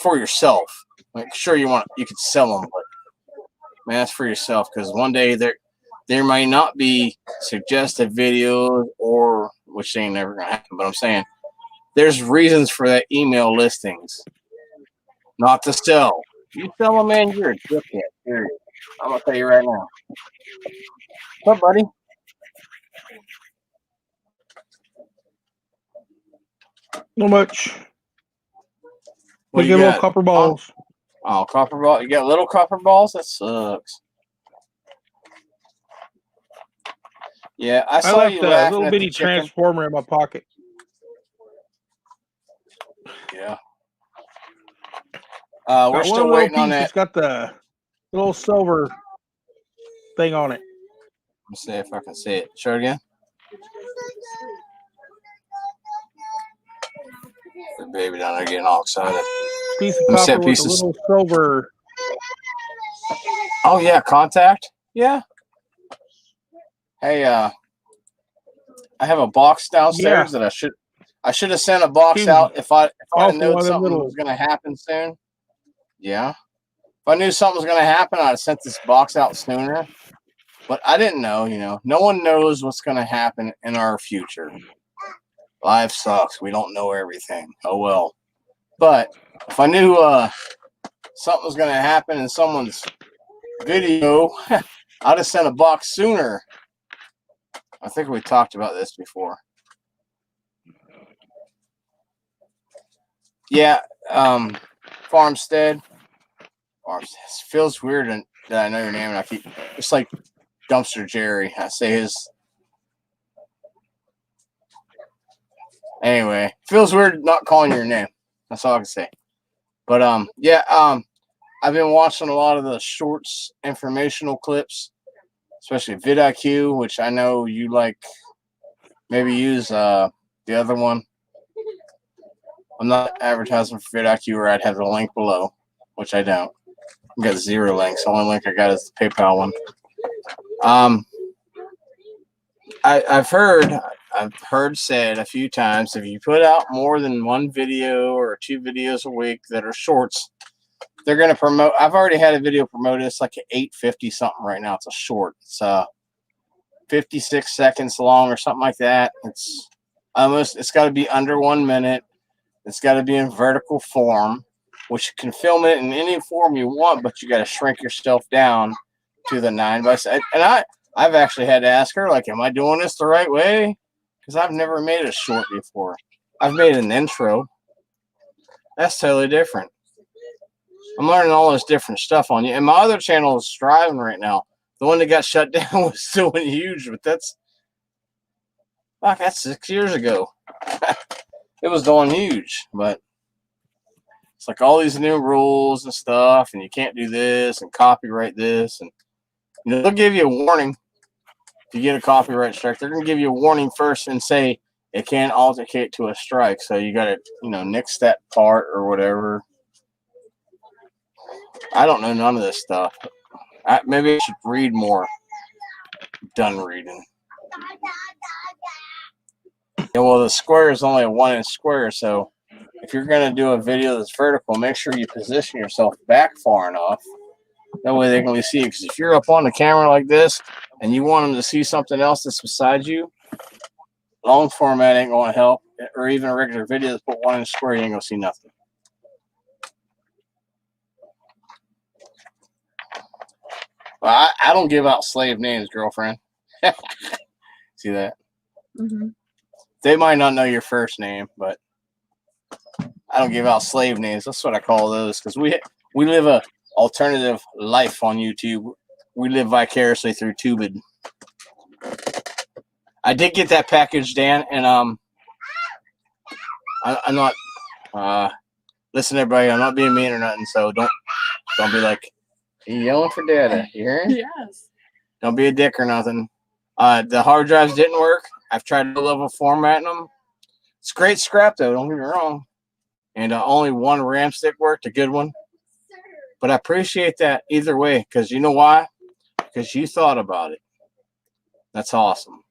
for yourself. Sure, you could sell them, but man, that's for yourself because one day there might not be suggested videos or which ain't never gonna happen. But I'm saying there's reasons for that email listings, not to sell. You sell them, man, you're a dickhead. Period. I'm gonna tell you right now. What's up, buddy? Not much. What We you get got? little copper balls. Oh, copper ball. You got little copper balls? That sucks. Yeah, I saw left you a laughing little at bitty the chicken. transformer in my pocket. Yeah. Got We're one still little waiting on piece that. that's got the little silver thing on it. Let me see if I can see it. Show it again. The baby down there getting all excited. Piece of Let me see copper that with piece a of. little silver. Oh yeah, contact. Yeah. Hey, I have a box downstairs that I should have sent a box Seems out if I awful known one of them something little- was going to happen soon. Yeah. If I knew something was going to happen, I'd have sent this box out sooner. But I didn't know. No one knows what's going to happen in our future. Life sucks. We don't know everything. Oh well. But if I knew something was going to happen in someone's video, I'd have sent a box sooner. I think we talked about this before. Yeah. Farmstead. It feels weird that I know your name, and I keep it's like Dumpster Jerry. I say his. Anyway, feels weird not calling your name. That's all I can say. But I've been watching a lot of the shorts, informational clips, especially vidIQ, which I know you like. Maybe use the other one. I'm not advertising for vidIQ, or I'd have the link below, which I don't. I've got 0 links. The only link I got is the PayPal one. I've heard said a few times, if you put out more than 1 video or 2 videos a week that are shorts, they're going to promote. I've already had a video promoted. It's like 850 something right now. It's a short. It's 56 seconds long or something like that. It's got to be under 1 minute. It's got to be in vertical form, which you can film it in any form you want, but you got to shrink yourself down to the 9x7. And I've actually had to ask her, like, am I doing this the right way? Because I've never made a short before. I've made an intro. That's totally different. I'm learning all this different stuff on you. And my other channel is striving right now. The one that got shut down was doing huge, but that's 6 years ago. It was doing huge, but it's like all these new rules and stuff, and you can't do this and copyright this, and they'll give you a warning if you get a copyright strike. They're gonna give you a warning first and say it can't altercate to a strike, so you gotta nix that part or whatever. I don't know none of this stuff. Maybe I should read more. Done reading. Yeah, well, the square is only a 1-inch square, so if you're going to do a video that's vertical, make sure you position yourself back far enough. That way they can really see you. Because if you're up on the camera like this and you want them to see something else that's beside you, long format ain't going to help. Or even a regular video that's put 1-inch square, you ain't going to see nothing. Well, I don't give out slave names, girlfriend. See that? Mm-hmm. They might not know your first name, but I don't give out slave names. That's what I call those, because we live a alternative life on YouTube. We live vicariously through Tubid. I did get that package, Dan, and I'm not listen, everybody. I'm not being mean or nothing, so don't be like, you yelling for data. You hearing? Yes. Don't be a dick or nothing. The hard drives didn't work. I've tried low-level formatting them. It's great scrap, though. Don't get me wrong. And only 1 RAM stick worked, a good one. But I appreciate that either way, because you know why? Because you thought about it. That's awesome.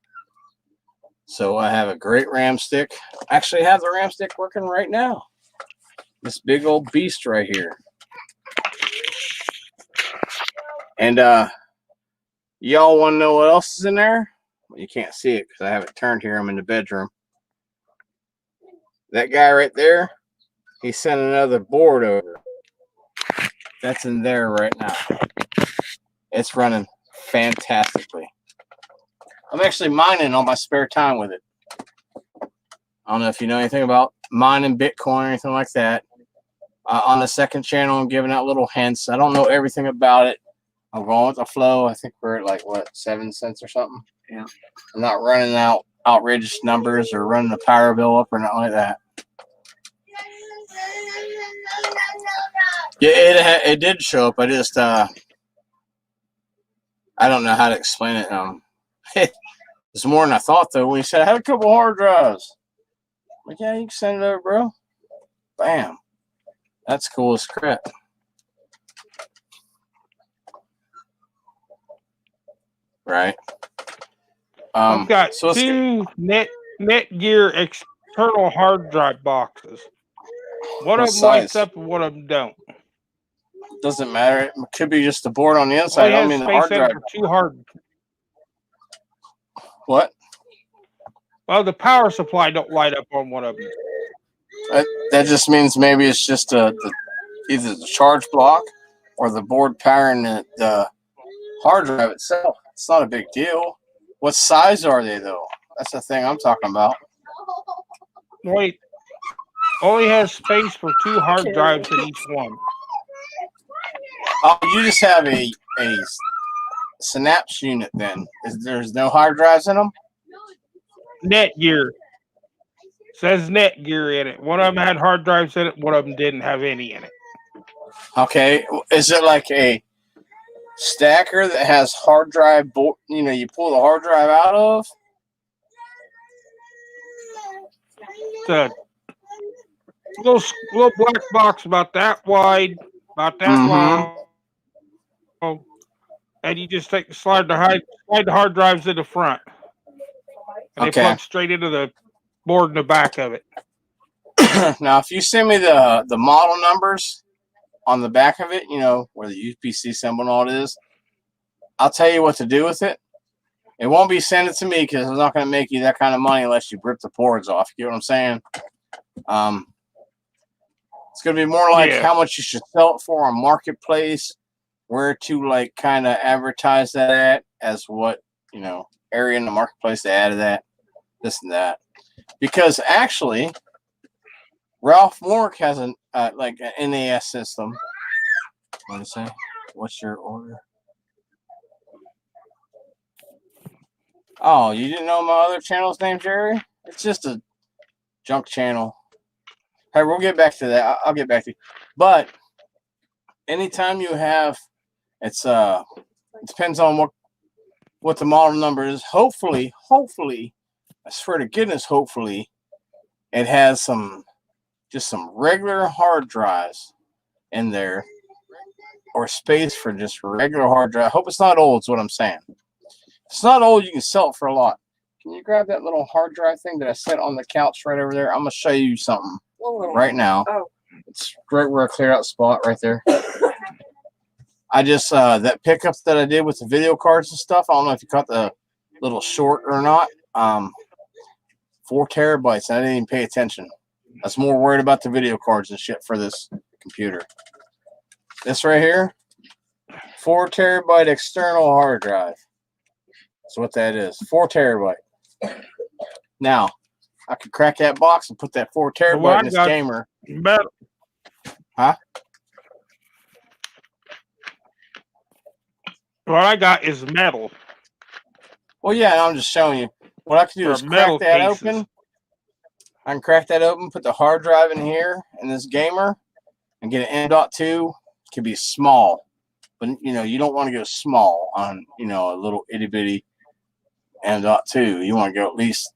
So I have a great RAM stick. I actually have the RAM stick working right now. This big old beast right here. And y'all want to know what else is in there? Well, you can't see it because I have it turned here. I'm in the bedroom. That guy right there, he sent another board over. That's in there right now. It's running fantastically. I'm actually mining on my spare time with it. I don't know if you know anything about mining Bitcoin or anything like that. On the second channel, I'm giving out little hints. I don't know everything about it. I'm going with the flow. I think we're at like, what, 7 cents or something? Yeah. I'm not running out outrageous numbers or running the power bill up or nothing like that. Yeah, it did show up. I just, I don't know how to explain it. It's more than I thought, though. When he said, I had a couple hard drives. I'm like, yeah, you can send it over, bro. Bam. That's cool as crap. Right. I've got 2 Netgear external hard drive boxes. One of them lights up and one of them don't. Doesn't matter. It could be just the board on the inside. I mean, the hard drive. Too hard. What? Well, the power supply don't light up on one of them. That just means maybe it's just either the charge block or the board powering the hard drive itself. It's not a big deal. What size are they, though? That's the thing I'm talking about. Wait. only has space for 2 hard drives in each one. Oh, you just have a Synapse unit then. There's no hard drives in them? Netgear. Says Netgear in it. One of them had hard drives in it. One of them didn't have any in it. Okay. Is it like a stacker that has hard drive, you pull the hard drive out of? It's a little black box about that wide, about that long. And you just slide the hard drives in the front. And they plug straight into the board in the back of it. Now, if you send me the model numbers on the back of it, where the UPC symbol and all it is, I'll tell you what to do with it. It won't be sent it to me because I'm not going to make you that kind of money unless you rip the boards off. You get what I'm saying? It's going to be more like how much you should sell it for on Marketplace, where to kind of advertise that at, as what, area in the Marketplace they added that, this and that. Because actually, Ralph Mork has an NAS system. What did it say? What's your order? Oh, you didn't know my other channel's name, Jerry? It's just a junk channel. Hey, we'll get back to that. I'll get back to you. But anytime you have, it depends on what the model number is. Hopefully, I swear to goodness, hopefully, it has just some regular hard drives in there, or space for just regular hard drive. I hope it's not old, is what I'm saying. If it's not old, you can sell it for a lot. Can you grab that little hard drive thing that I set on the couch right over there? I'm going to show you something right now. Oh. It's right where I cleared out the spot right there. I just, that pickup that I did with the video cards and stuff, I don't know if you caught the little short or not. 4 terabytes, and I didn't even pay attention. I was more worried about the video cards and shit for this computer. This right here, 4 terabyte external hard drive. That's what that is, 4 terabyte. Now, I could crack that box and put that 4 terabyte in this gamer. Metal. Huh? What I got is metal. Well, yeah, I'm just showing you. What I can do is crack that open. I can crack that open, put the hard drive in here in this gamer, and get an M.2. It can be small, but you don't want to go small on a little itty bitty M.2. You want to go at least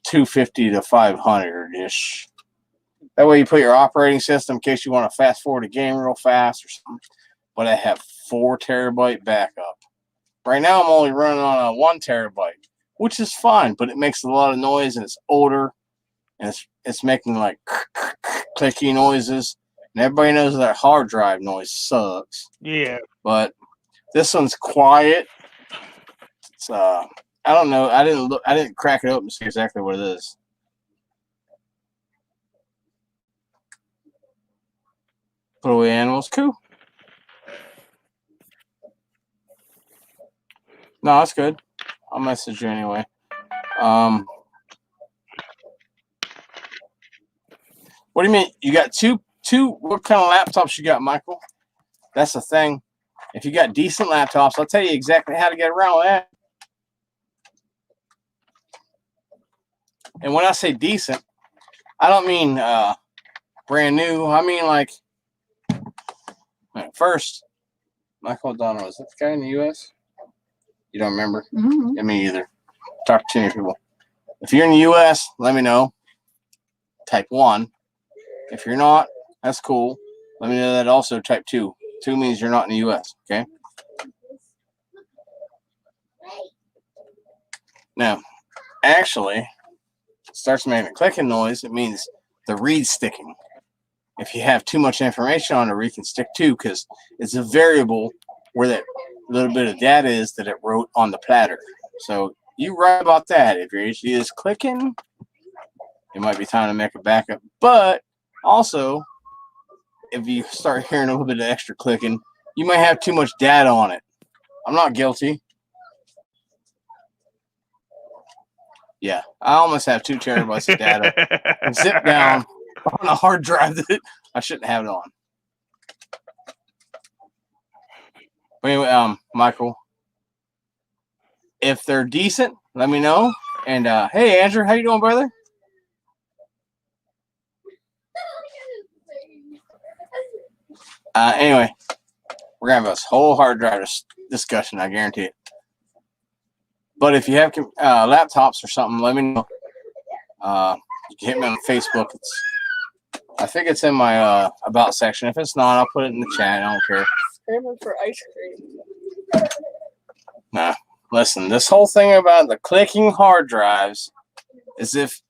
250 to 500 ish. That way you put your operating system in case you want to fast forward a game real fast or something. But I have 4 terabyte backup. Right now I'm only running on a 1 terabyte, which is fine, but it makes a lot of noise and it's older. And it's making like clicky noises, and everybody knows that hard drive noise sucks. Yeah. But this one's quiet. It's I don't know. I didn't crack it open to see exactly what it is. Put away animals, cool. No, that's good. I'll message you anyway. What do you mean? You got two? What kind of laptops you got, Michael? That's the thing. If you got decent laptops, I'll tell you exactly how to get around that. And when I say decent, I don't mean brand new. I mean like first, Michael O'Donnell, is that the guy in the U.S.? You don't remember? Mm-hmm. Yeah, me either. Talk to too many people. If you're in the U.S., let me know. Type 1. If you're not, that's cool. Let me know that also. Type 2. 2 means you're not in the U.S. Okay. Now, actually, it starts making a clicking noise. It means the read's sticking. If you have too much information on it, read can stick too, because it's a variable where that little bit of data is that it wrote on the platter. So you write about that. If your HD is clicking, it might be time to make a backup. But also, if you start hearing a little bit of extra clicking, you might have too much data on it. I'm not guilty. Yeah, I almost have 2 terabytes of data. Zip down. on a hard drive that I shouldn't have it on. But anyway, Michael, if they're decent, let me know. And hey, Andrew, how you doing, brother? Anyway, we're gonna have this whole hard drive discussion. I guarantee it. But if you have laptops or something, let me know. You can hit me on Facebook. I think it's in my about section. If it's not, I'll put it in the chat. I don't care. Scrambling for ice cream. Nah, listen. This whole thing about the clicking hard drives is if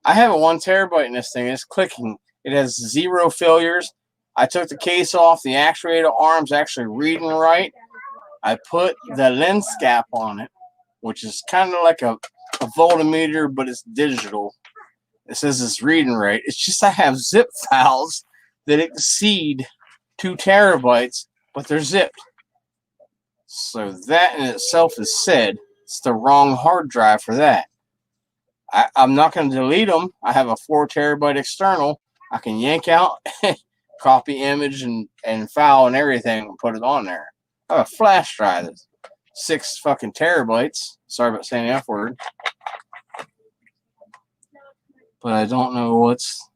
I have a 1 terabyte in this thing. It's clicking. It has 0 failures. I took the case off. The actuator arm's actually reading right. I put the lens cap on it, which is kind of like a voltmeter, but it's digital. It says it's reading right. It's just I have zip files that exceed 2 terabytes, but they're zipped. So that in itself is said. It's the wrong hard drive for that. I'm not going to delete them. I have a 4 terabyte external. I can yank out, copy image and file and everything and put it on there. I have a flash drive that's 6 fucking terabytes. Sorry about saying the F word. But I don't know what's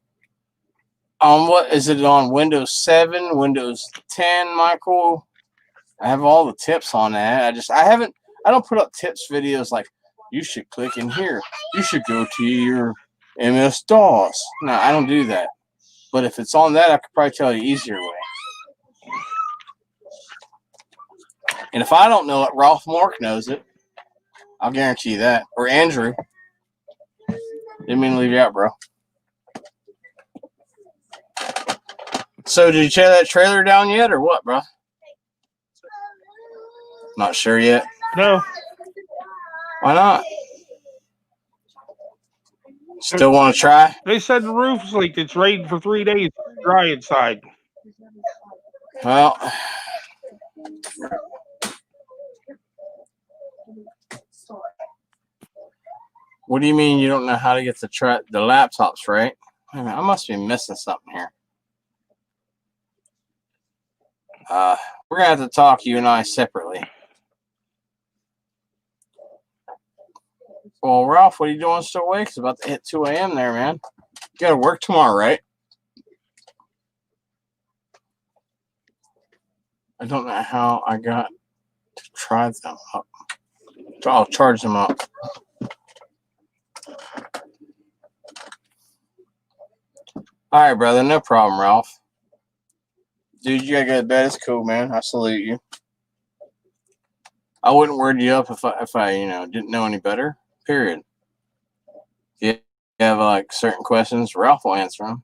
on. What is it on? Windows 7, Windows 10, Michael? I have all the tips on that. I don't put up tips videos like you should click in here. You should go to your MS-DOS. No, I don't do that. But if it's on that, I could probably tell you easier way. And if I don't know it, Ralph Mork knows it. I'll guarantee you that. Or Andrew. Didn't mean to leave you out, bro. So, did you tear that trailer down yet, or what, bro? Not sure yet. No. Why not? Still want to try? They said the roof's leaked. It's rained for 3 days. It's dry inside. Well, what do you mean you don't know how to get the laptops right? I must be missing something here. We're gonna have to talk, you and I, separately. Well, Ralph, what are you doing still awake? It's about to hit 2 a.m. there, man. You gotta work tomorrow, right? I don't know how I got to try them up. I'll charge them up. All right, brother. No problem, Ralph. Dude, you gotta go to bed. It's cool, man. I salute you. I wouldn't word you up if I didn't know any better. Period. If you have like certain questions, Ralph will answer them.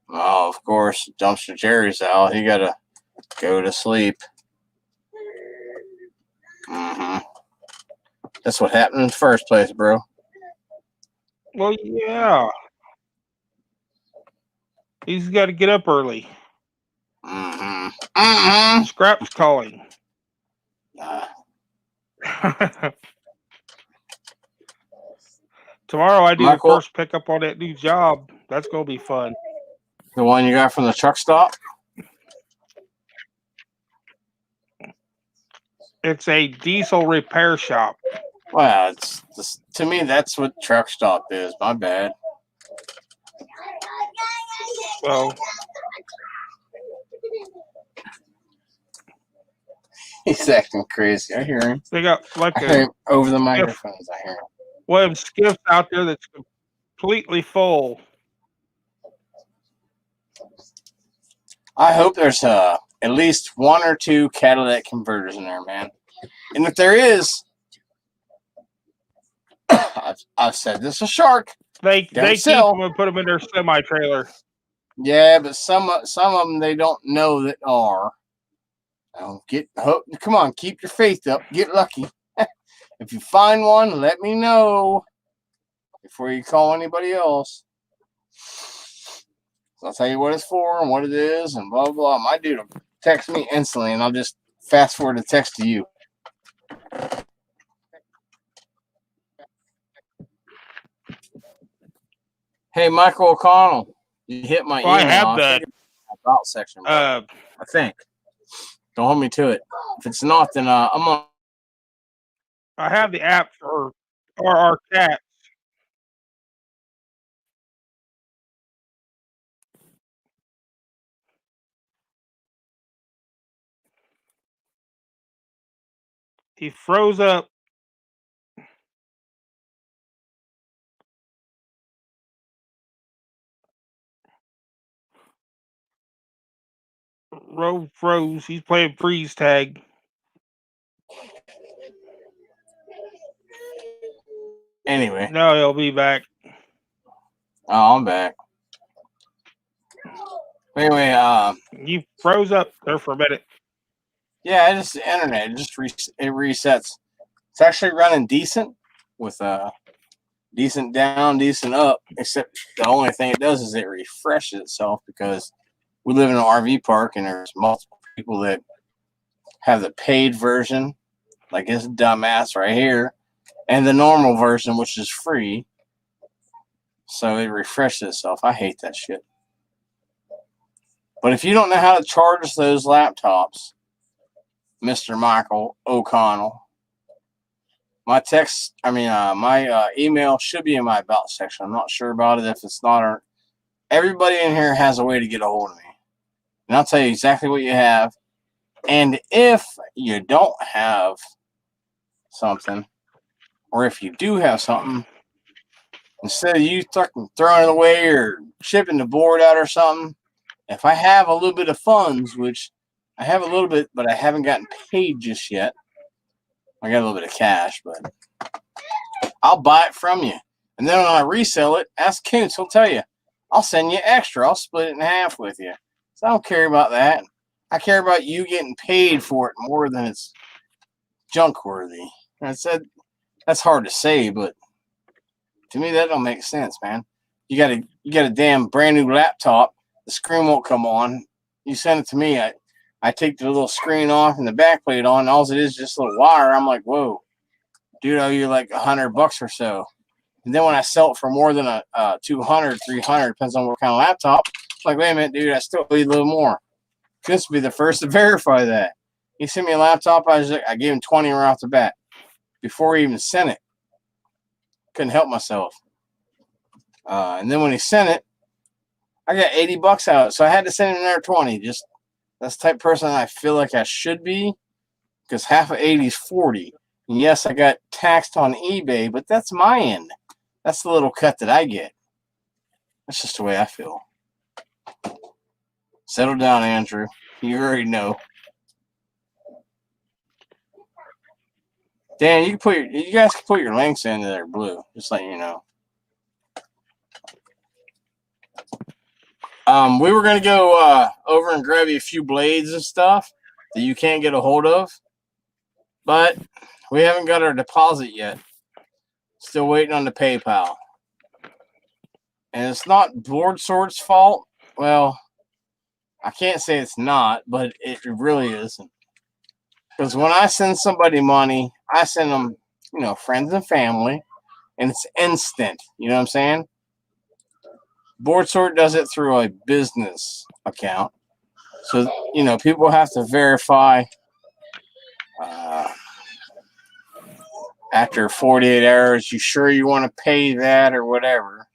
Oh, of course, Dumpster Jerry's out. He gotta go to sleep. That's what happened in the first place, bro. Well, yeah. He's got to get up early. Scrap's calling. Tomorrow I do the first pickup on that new job. That's going to be fun. The one you got from the truck stop? It's a diesel repair shop. Well, to me, that's what truck stop is. My bad. Well, he's acting crazy. I hear him. They got like over the microphones. I hear him. One of them skiffs out there that's completely full. I hope there's at least 1 or 2 catalytic converters in there, man. And if there is, I've said this a shark. They keep them and put them in their semi trailer. Yeah, but some of them they don't know that are. Come on, keep your faith up. Get lucky. If you find one, let me know before you call anybody else. So I'll tell you what it's for and what it is and blah, blah, blah. My dude will text me instantly, and I'll just fast forward the text to you. Hey, Michael O'Connell, you hit my Well, I email. have I that. think it's about section, bro. I think. Don't hold me to it. If it's not, then I'm on. I have the app for our cat. He froze up. Roe froze. He's playing freeze tag. Anyway. No, he'll be back. Oh, I'm back. Anyway, You froze up there for a minute. yeah, it's just the internet. It just it resets. It's actually running decent with decent down, decent up. Except the only thing it does is it refreshes itself because we live in an RV park and there's multiple people that have the paid version, like this dumbass right here, and the normal version, which is free. So it refreshes itself. I hate that shit. But if you don't know how to charge those laptops, Mr. Michael O'Connell, my email should be in my about section. I'm not sure about it. If it's not, or everybody in here has a way to get a hold of me. And I'll tell you exactly what you have. And if you don't have something, or if you do have something, instead of you throwing it away or shipping the board out or something, if I have a little bit of funds, which I have a little bit, but I haven't gotten paid just yet. I got a little bit of cash, but I'll buy it from you. And then when I resell it, ask Koontz, he'll tell you. I'll send you extra. I'll split it in half with you. So I don't care about that. I care about you getting paid for it more than it's junk worthy. And I said that's hard to say, but to me that don't make sense, man. You got a damn brand new laptop. The screen won't come on. You send it to me. I take the little screen off and the back plate on. All it is just a little wire. I'm like, whoa, dude, I owe you like $100 or so. And then when I sell it for more than a 200, 300, depends on what kind of laptop, it's like, wait a minute, dude, I still owe you a little more. This would be the first to verify that. He sent me a laptop. I gave him 20 right off the bat before he even sent it. Couldn't help myself. And then when he sent it, I got $80 out. So I had to send him another 20. Just that's the type of person I feel like I should be, because half of 80 is 40. And yes, I got taxed on eBay, but that's my end. That's the little cut that I get. That's just the way I feel. Settle down, Andrew. You already know. Dan, you guys can put your links into there, blue. Just letting you know. We were gonna go over and grab you a few blades and stuff that you can't get a hold of, but we haven't got our deposit yet. Still waiting on the PayPal. And it's not Board Sort's fault. Well, I can't say it's not, but it really isn't. Because when I send somebody money, I send them, friends and family, and it's instant. You know what I'm saying? Board Sort does it through a business account. So, people have to verify after 48 hours, you sure you want to pay that or whatever.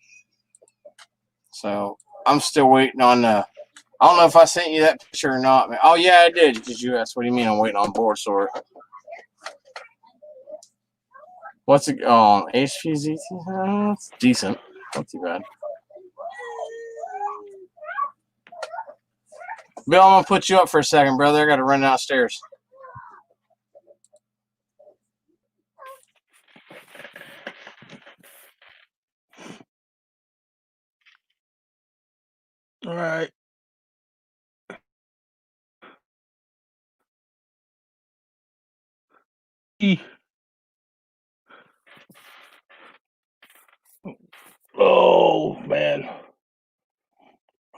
So I'm still waiting on I don't know if I sent you that picture or not. Oh, yeah, I did. Because you asked, what do you mean I'm waiting on Board Sort? What's it? Oh, HPZT? It's decent. Not too bad. Bill, I'm going to put you up for a second, brother. I got to run downstairs. All right. Oh man,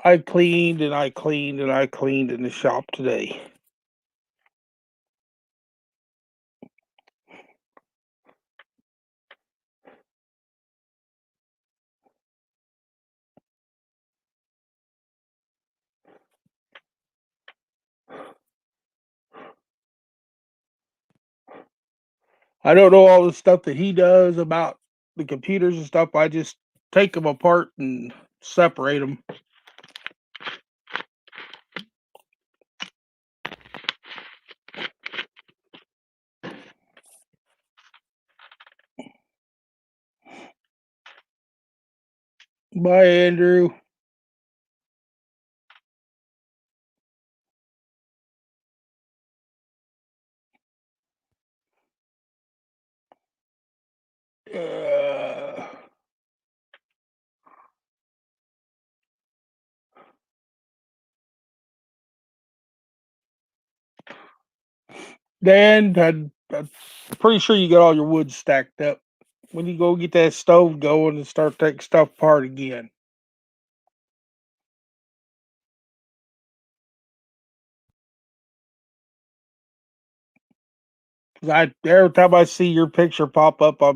I cleaned and I cleaned and I cleaned in the shop today. I don't know all the stuff that he does about the computers and stuff. I just take them apart and separate them. Bye, Andrew. Dan, I'm pretty sure you got all your wood stacked up. When you go get that stove going and start taking stuff apart again. Every time I see your picture pop up, I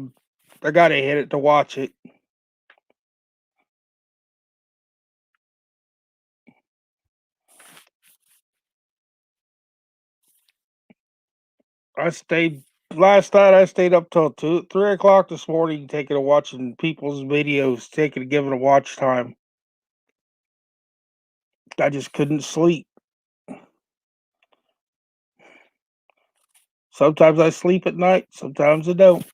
gotta hit it to watch it. Last night. I stayed up till 3 o'clock this morning, taking a watching people's videos, giving a watch time. I just couldn't sleep. Sometimes I sleep at night, sometimes I don't.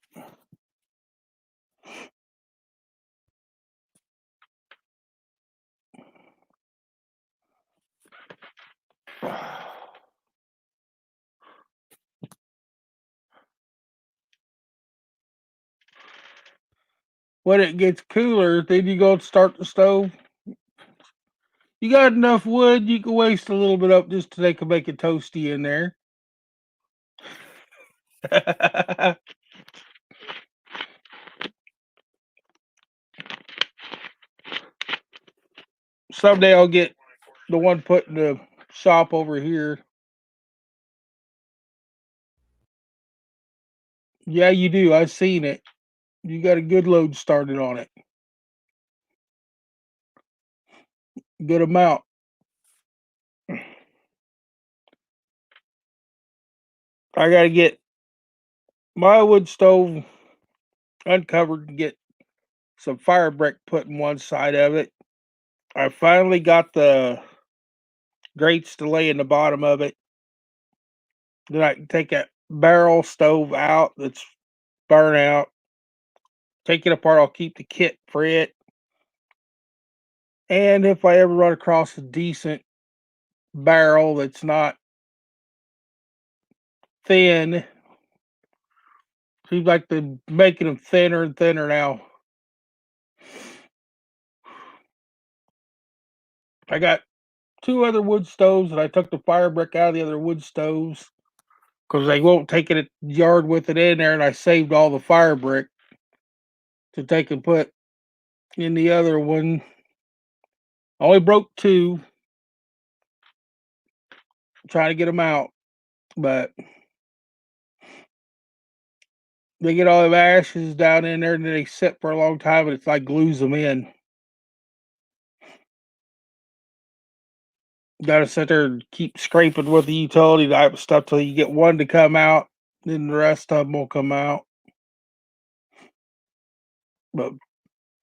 When it gets cooler, then you go start the stove. You got enough wood, you can waste a little bit up just so they can make it toasty in there. Someday I'll get the one put in the shop over here. Yeah, you do. I've seen it. You got a good load started on it. Good amount. I got to get my wood stove uncovered and get some fire brick put in one side of it. I finally got the grates to lay in the bottom of it. Then I can take that barrel stove out that's burnt out. Take it apart. I'll keep the kit for it. And if I ever run across a decent barrel that's not thin, seems like they're making them thinner and thinner now. I got 2 other wood stoves, and I took the fire brick out of the other wood stoves because they won't take it at the yard with it in there, and I saved all the fire brick to take and put in the other one. I only broke 2, trying to get them out, but they get all the ashes down in there, and then they sit for a long time, and it's like glues them in. Got to sit there and keep scraping with the utility type stuff till you get one to come out, then the rest of them will come out. But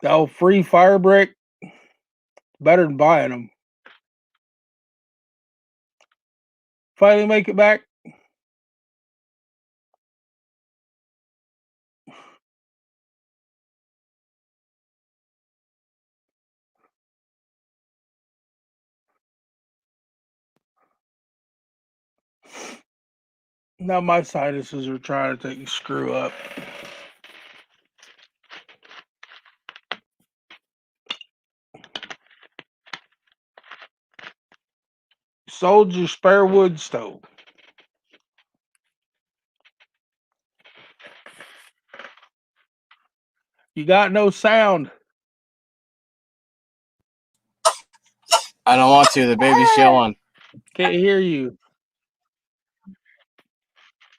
the old free fire brick, better than buying them. Finally make it back. Now my sinuses are trying to take a screw up. Sold your spare wood stove. You got no sound. I don't want to. The baby's yelling. Can't hear you.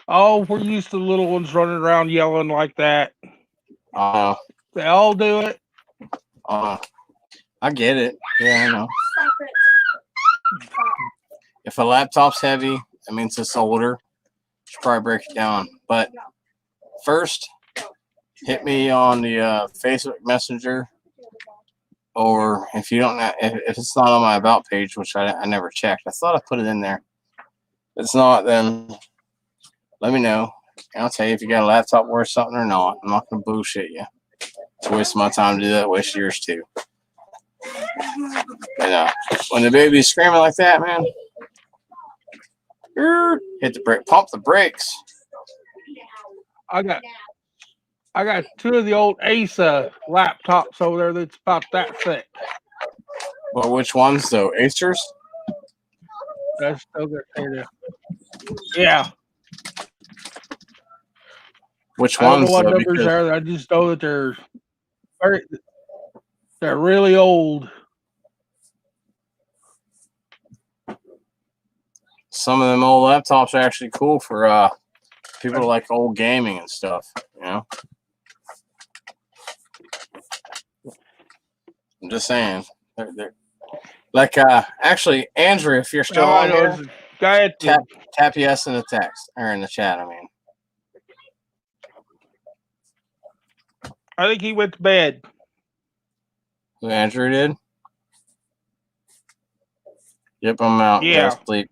Oh, we're used to the little ones running around yelling like that. They all do it. I get it. Yeah, I know. If a laptop's heavy, that means it's older. Should probably break it down. But first, hit me on the Facebook Messenger, or if you don't, if it's not on my about page, which I never checked. I thought I put it in there. If it's not, then let me know. And I'll tell you if you got a laptop worth something or not. I'm not gonna bullshit you. It's a waste of my time to do that. Waste yours too. And when the baby's screaming like that, man, hit the brake, pump the brakes. I got 2 of the old Asa laptops over there that's about that thick. Well, which ones though? Acers? That's still good there. Yeah. Which I don't ones? know what Though, numbers because are. I just know that they're really old. some of them old laptops are actually cool for people who like old gaming and stuff. You know, I'm just saying. They're like actually, Andrew, if you're still on here, tap yes in the text or in the chat. I mean, I think he went to bed. who Andrew did? Yep, I'm out. Yeah. Go sleep.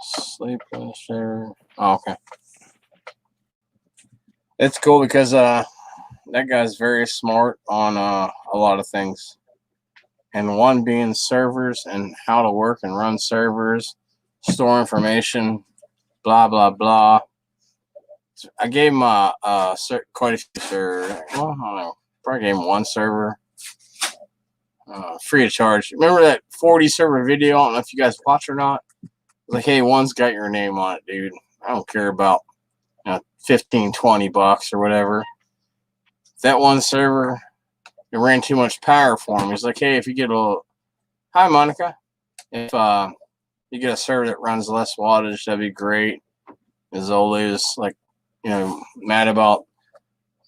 Sleep. Sure. Oh, okay. It's cool because that guy's very smart on a lot of things. And one being servers and how to work and run servers, store information, blah, blah, blah. I gave him quite a few servers. Well, I don't know. Probably gave him one server. Free of charge. Remember that 40 server video? I don't know if you guys watch or not. Like, hey, one's got your name on it, dude. I don't care about 15, 20 bucks or whatever. That one server, it ran too much power for him. He's like, hey, if you get hi, Monica. If you get a server that runs less wattage, that'd be great. As always, like, mad about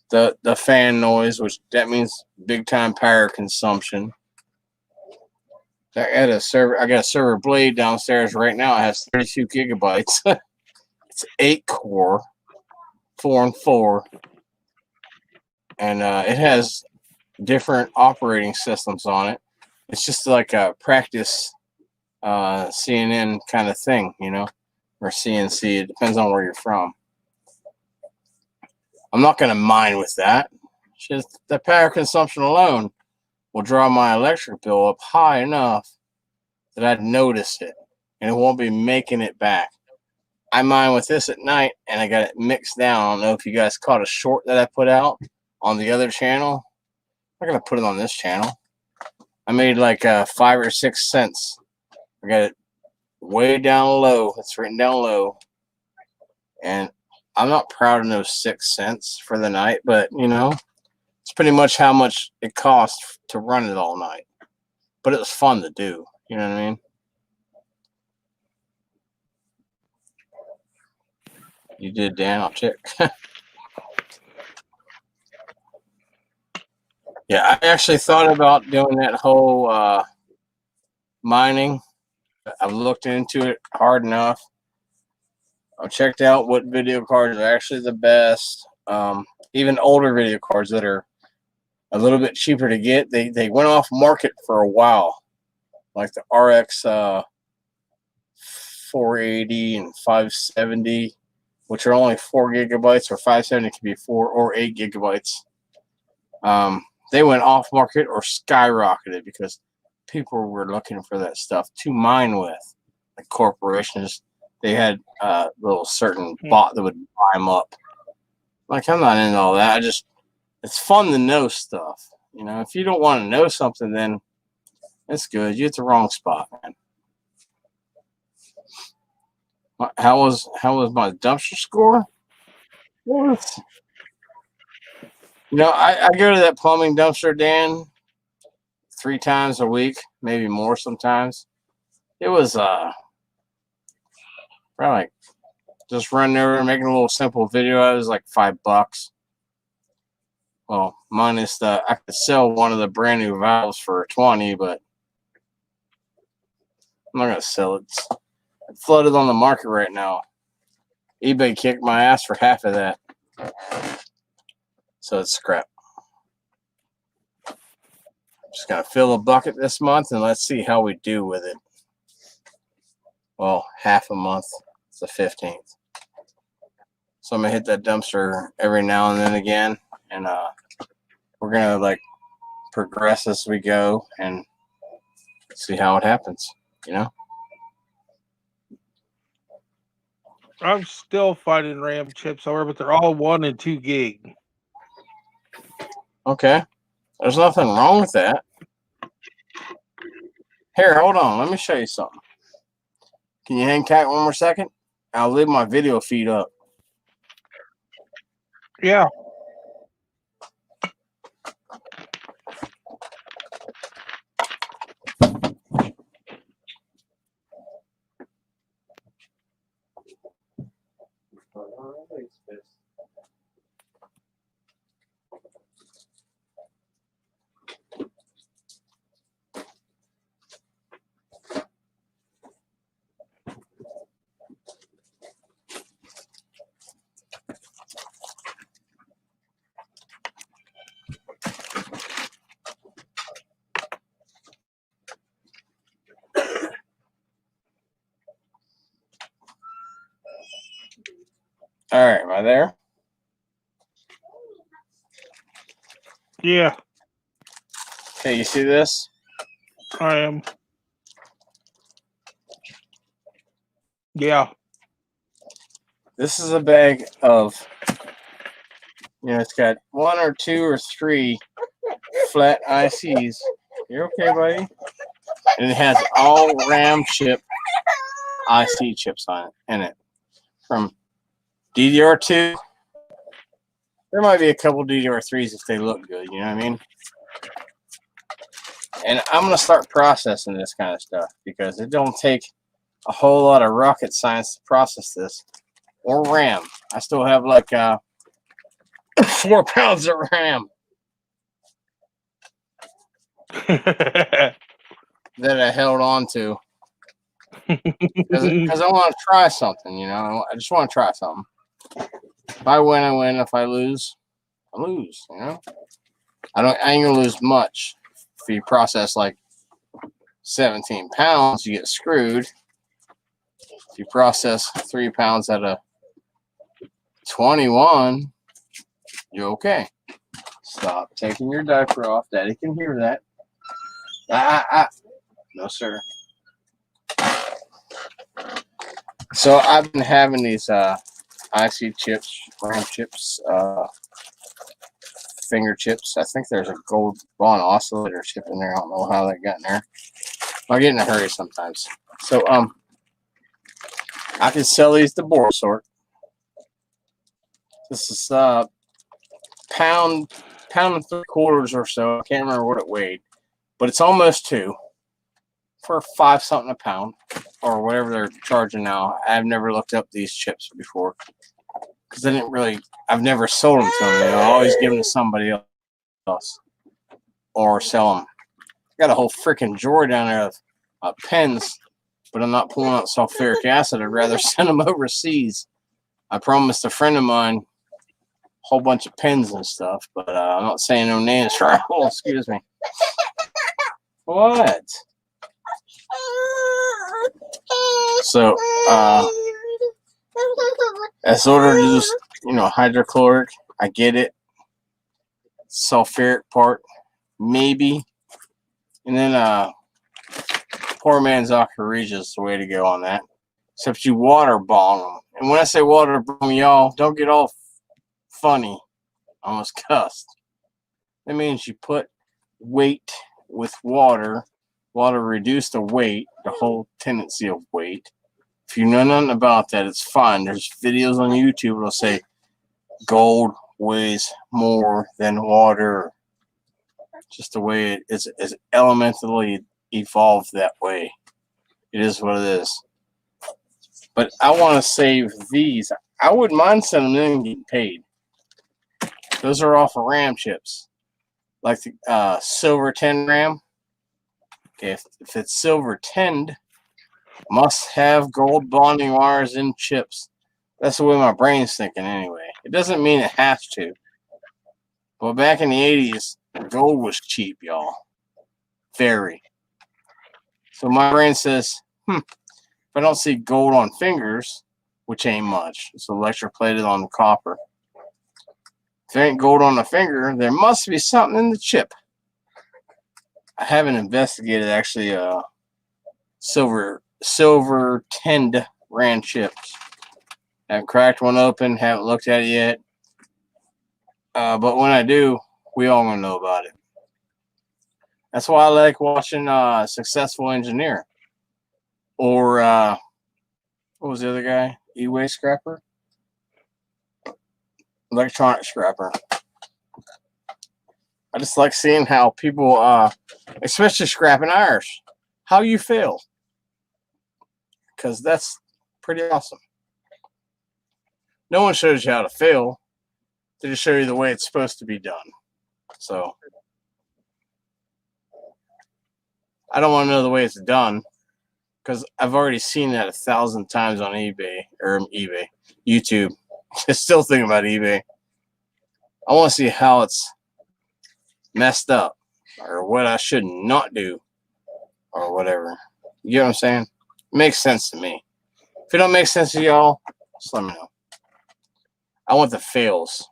the fan noise, which that means big time power consumption. I got a server blade downstairs right now. It has 32 gigabytes. It's 8 core, 4 and 4, and it has different operating systems on it. It's just like a practice CNN kind of thing, or CNC. It depends on where you're from. I'm not going to mine with that. Just the power consumption alone will draw my electric bill up high enough that I'd notice it, and it won't be making it back. I mine with this at night, and I got it mixed down. I don't know if you guys caught a short that I put out on the other channel. I'm not going to put it on this channel. I made like 5 or 6 cents. I got it way down low. It's written down low. And I'm not proud of those 6 cents for the night, but, it's pretty much how much it costs to run it all night. But it was fun to do. You know what I mean? You did, Dan. I'll check. Yeah, I actually thought about doing that whole mining. I've looked into it hard enough. I've checked out what video cards are actually the best. Even older video cards that are a little bit cheaper to get. They went off market for a while, like the RX 480 and 570, which are only 4 gigabytes, or 570 can be 4 or 8 gigabytes. They went off market or skyrocketed because people were looking for that stuff to mine with. Like corporations, they had a little certain bot that would buy them up. Like, I'm not into all that. It's fun to know stuff. If you don't want to know something, then it's good. You're at the wrong spot, man. How was my dumpster score? I go to that plumbing dumpster, Dan, 3 times a week, maybe more sometimes. It was probably like just running over and making a little simple video. It was like $5. Well, minus I could sell one of the brand new valves for 20, but I'm not gonna sell it. It's flooded on the market right now. eBay kicked my ass for half of that. So it's scrap. Just gonna fill a bucket this month and let's see how we do with it. Well, half a month. It's the 15th. So I'm gonna hit that dumpster every now and then again, and we're gonna like progress as we go and see how it happens. You know. I'm still finding RAM chips, however, but they're all 1 and 2 gig. Okay. There's nothing wrong with that. Here, hold on. Let me show you something. Can you hang tight one more second? I'll leave my video feed up. Yeah. All right, am I there? Yeah, Okay, you see this? I am. Yeah. This is a bag of, it's got 1 or 2 or 3 flat ICs. You're okay, buddy? And it has all RAM chip IC chips on it, in it. From DDR2. There might be a couple DDR3s if they look good, you know what I mean? And I'm going to start processing this kind of stuff because it don't take a whole lot of rocket science to process this. Or RAM. I still have like 4 pounds of RAM that I held on to. Because I want to try something, you know? I just want to try something. If I win, I win. If I lose, I lose, you know? I ain't gonna lose much. If you process like 17 pounds, you get screwed. If you process 3 pounds out of 21, you're okay. Stop taking your diaper off. Daddy can hear that. No, sir. So I've been having these IC chips, RAM chips, finger chips. I think there's a gold bond oscillator chip in there. I don't know how that got in there. I get in a hurry sometimes. So I can sell these to board sort. This is pound and 3/4 or so. I can't remember what it weighed, but it's almost 2 for 5 something a pound or whatever they're charging now. I've never looked up these chips before because I've never sold them to them. You know, I always give them to somebody else or sell them. I got a whole freaking drawer down there of pens, but I'm not pulling out sulfuric acid. I'd rather send them overseas. I promised a friend of mine a whole bunch of pens and stuff, but I'm not saying no names. Oh, excuse me. What? So, as ordered is, hydrochloric. I get it. Sulfuric part, maybe. And then, poor man's Octarija is the way to go on that. Except you water bomb them. And when I say water bomb, y'all, don't get all funny. I almost cussed. That means you put weight with water. Water reduce the weight, the whole tendency of weight. If you know nothing about that, it's fine. There's videos on YouTube that'll say gold weighs more than water. Just the way it is elementally evolved that way. It is what it is. But I want to save these. I wouldn't mind sending them in and getting paid. Those are off of RAM chips. Like the silver 10 RAM. Okay, if it's silver 10, must have gold bonding wires in chips. That's the way my brain's thinking anyway. It doesn't mean it has to. But back in the 80s, gold was cheap, y'all. Very. So my brain says, if I don't see gold on fingers, which ain't much, it's electroplated on the copper. If there ain't gold on the finger, there must be something in the chip. I haven't investigated actually silver tinned rand chips. Haven't cracked one open, haven't looked at it yet. But when I do, we all gonna know about it. That's why I like watching Successful Engineer. Or what was the other guy? E-Way Scrapper? Electronic Scrapper. I just like seeing how people, especially scrapping irons, how you fail. Because that's pretty awesome. No one shows you how to fail. They just show you the way it's supposed to be done. So, I don't want to know the way it's done. Because I've already seen that 1,000 times on YouTube. Still thinking about eBay. I want to see how it's messed up or what I should not do or whatever. You know what I'm saying? It makes sense to me. If it don't make sense to y'all, just let me know. I want the fails.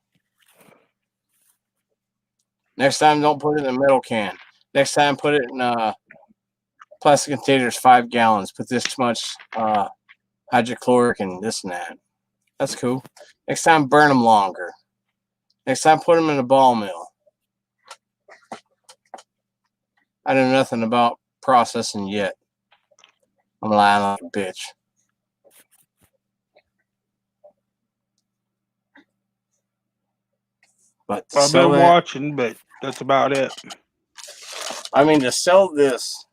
Next time, don't put it in a metal can. Next time, put it in plastic containers, 5 gallons. Put this much hydrochloric and this and that. That's cool. Next time, burn them longer. Next time, put them in a ball mill. I know nothing about processing yet. I'm lying like a bitch. But I've been watching, but that's about it. I mean, to sell this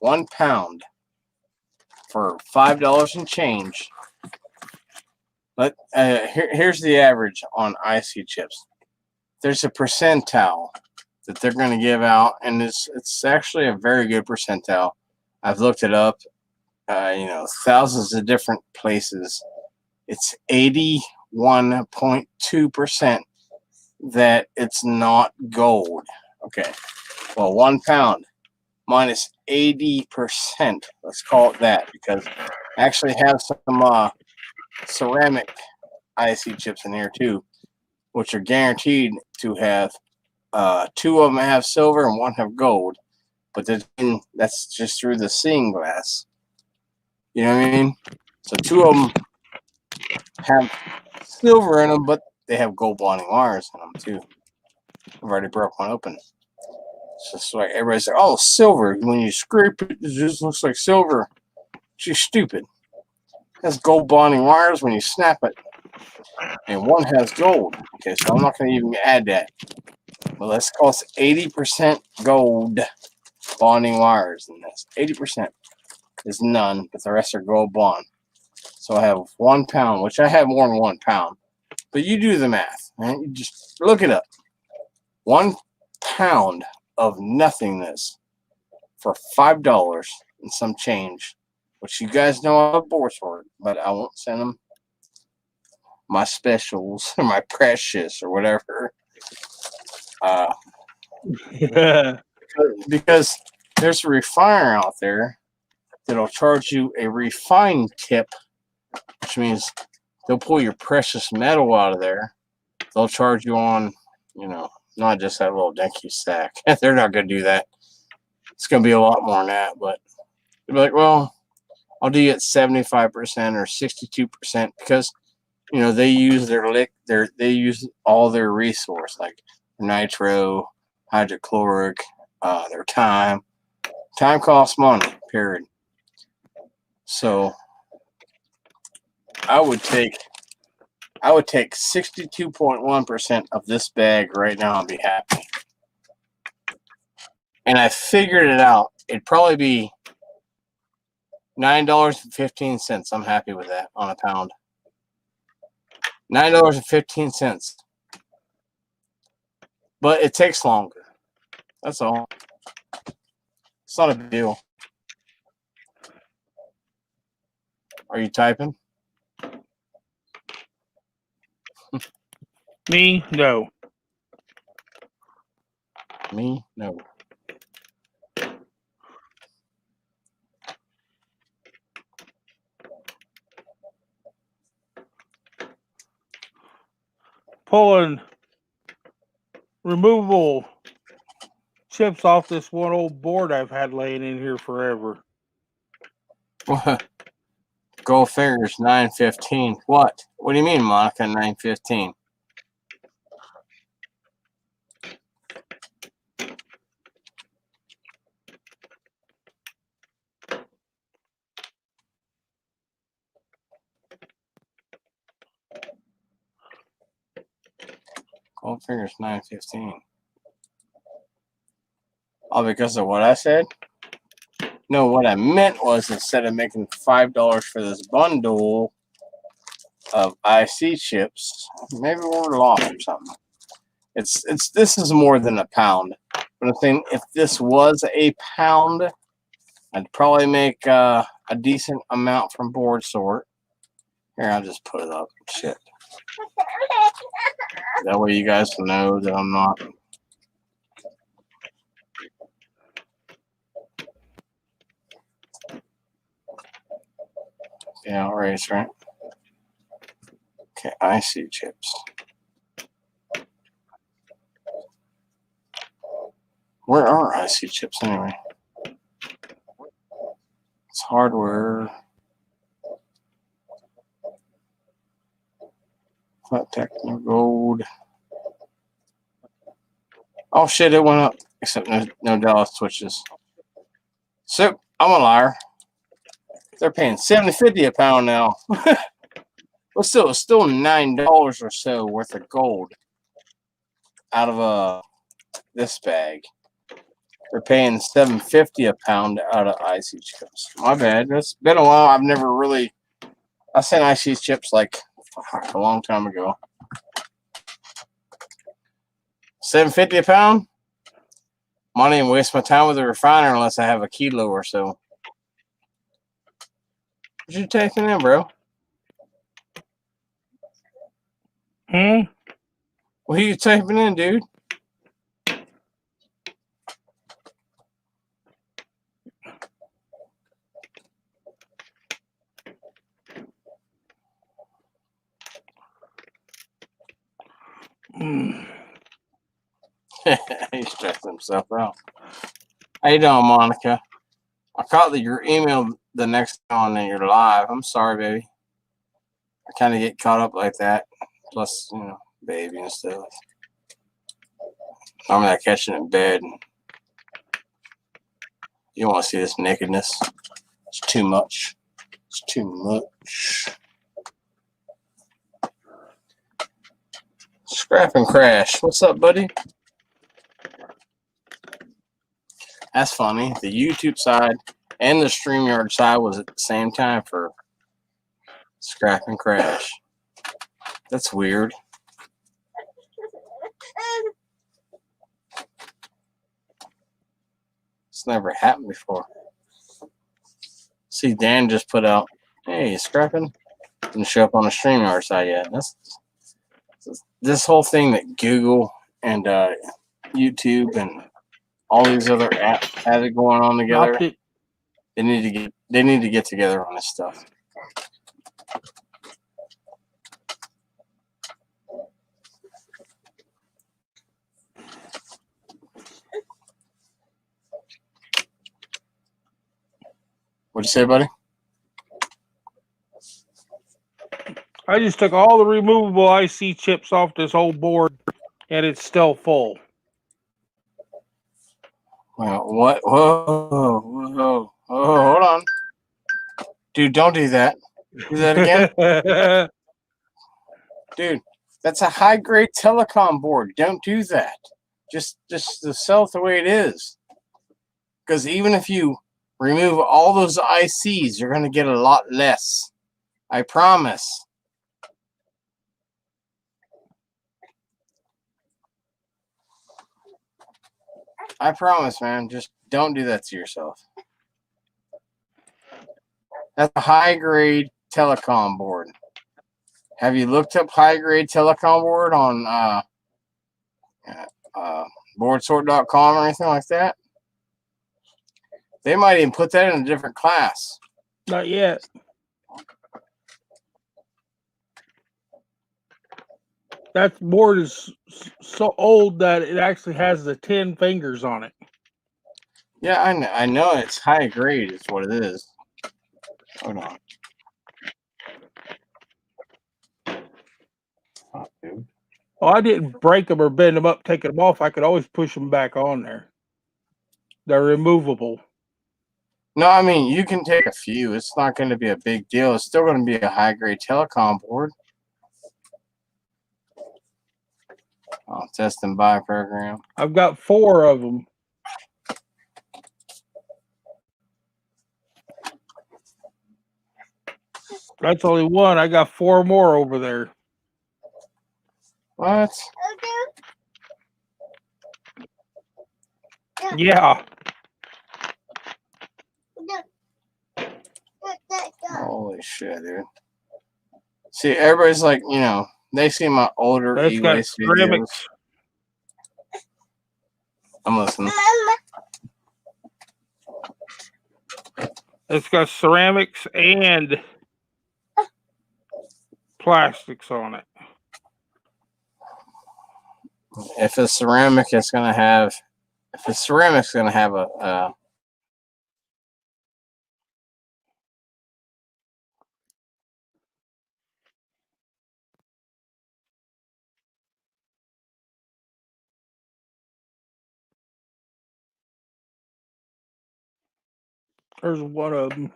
1 pound for $5 and change. But here's the average on IC chips. There's a percentile that they're going to give out, and it's actually a very good percentile. I've looked it up. Thousands of different places. It's 81.2% that it's not gold. Okay. Well, 1 pound minus 80%. Let's call it that, because I actually have some ceramic IC chips in here too, which are guaranteed to have 2 of them have silver and 1 have gold. But that's just through the seeing glass. You know what I mean? So 2 of them have silver in them, but they have gold bonding wires in them too. I've already broke one open. It's just like everybody's like, oh, silver. When you scrape it, it just looks like silver. She's stupid. It has gold bonding wires when you snap it. And 1 has gold. Okay, so I'm not going to even add that. But let's call it 80% gold bonding wires in this. 80% is none, but the rest are gold bond. So I have 1 pound, which I have more than 1 pound. But you do the math, right? You just look it up. 1 pound of nothingness for $5 and some change, which you guys know I'm a board for, but I won't send them my specials or my precious or whatever. Because there's a refiner out there that'll charge you a refined tip, which means they'll pull your precious metal out of there. They'll charge you on, not just that little dinky stack. They're not going to do that. It's going to be a lot more than that, but they'll be like, well, I'll do you at 75% or 62% because, they use they use all their resource, like nitro, hydrochloric, their time. Time costs money, period. So I would take 62.1% of this bag right now and be happy. And I figured it out. It'd probably be $9.15. I'm happy with that on a pound. $9.15. But it takes longer. That's all. It's not a big deal. Are you typing? Me, no. Me, no. Pulling removable chips off this one old board I've had laying in here forever. Go figures, 9:15. What? What do you mean, Monica, 9:15? Go figures, 9:15. Oh, because of what I said? No, what I meant was instead of making $5 for this bundle of IC chips, maybe we're lost or something. This is more than a pound. But I'm saying if this was a pound, I'd probably make a decent amount from board sort. Here, I'll just put it up. Shit. That way you guys know that I'm not. Yeah, race, right? Okay, IC chips. Where are IC chips anyway? It's hardware. Flat Techno Gold. Oh shit, it went up. Except no Dallas switches. So I'm a liar. They're paying $7.50 a pound now. But still, it's still $9 or so worth of gold out of this bag. They're paying $7.50 a pound out of IC chips. My bad. It's been a while. I've never really. I sent IC chips like a long time ago. $7.50 a pound. Money and waste my time with the refiner unless I have a kilo or so. What you taking in, bro? What are you typing in, dude? He's stressing himself out. How you doing, Monica? I caught your email the next time that you're live. I'm sorry, baby. I kind of get caught up like that. Plus, baby and stuff. I'm not catching it in bed. You don't want to see this nakedness. It's too much. It's too much. Scrap and Crash. What's up, buddy? That's funny. The YouTube side and the StreamYard side was at the same time for Scrap and Crash. That's weird. It's never happened before. See, Dan just put out, hey, Scrapping. Didn't show up on the StreamYard side yet. This whole thing that Google and YouTube and all these other apps have it going on together. They need to get together on this stuff. What'd you say, buddy? I just took all the removable IC chips off this whole board, and it's still full. Well, what? Whoa, hold on. Dude, don't do that. Do that again? Dude, that's a high-grade telecom board. Don't do that. Just sell it the way it is. Because even if you remove all those ICs, you're going to get a lot less. I promise. I promise, man. Just don't do that to yourself. That's a high-grade telecom board. Have you looked up high grade telecom board on boardsort.com or anything like that? They might even put that in a different class. Not yet. That board is so old that it actually has the 10 fingers on it. Yeah, I know it's high grade. Is what it is. Hold on. Oh, dude. Well, I didn't break them or bend them up, take them off. I could always push them back on there. They're removable. No, I mean, you can take a few. It's not going to be a big deal. It's still going to be a high-grade telecom board. Oh, test and buy program. I've got 4 of them. That's only one. I got 4 more over there. What? Yeah. Holy shit, dude. See, everybody's like, you know, they see my older That's got e-waste videos. ceramics. I'm listening. It's got ceramics and plastics on it. If it's ceramic, it's going to have, if it's ceramic, it's going to have a There's one of them.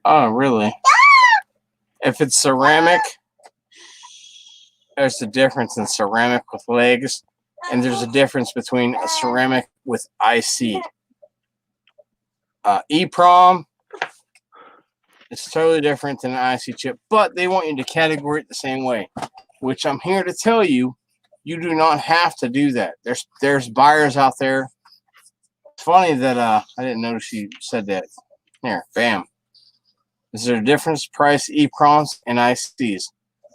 oh, really? If it's ceramic, there's a difference in ceramic with legs, and there's a difference between a ceramic with IC. EEPROM, it's totally different than an IC chip, but they want you to categorize it the same way, which I'm here to tell you, you do not have to do that. There's buyers out there. It's funny that I didn't notice you said that. Here, bam. Is there a difference price EEPROMs and ICs?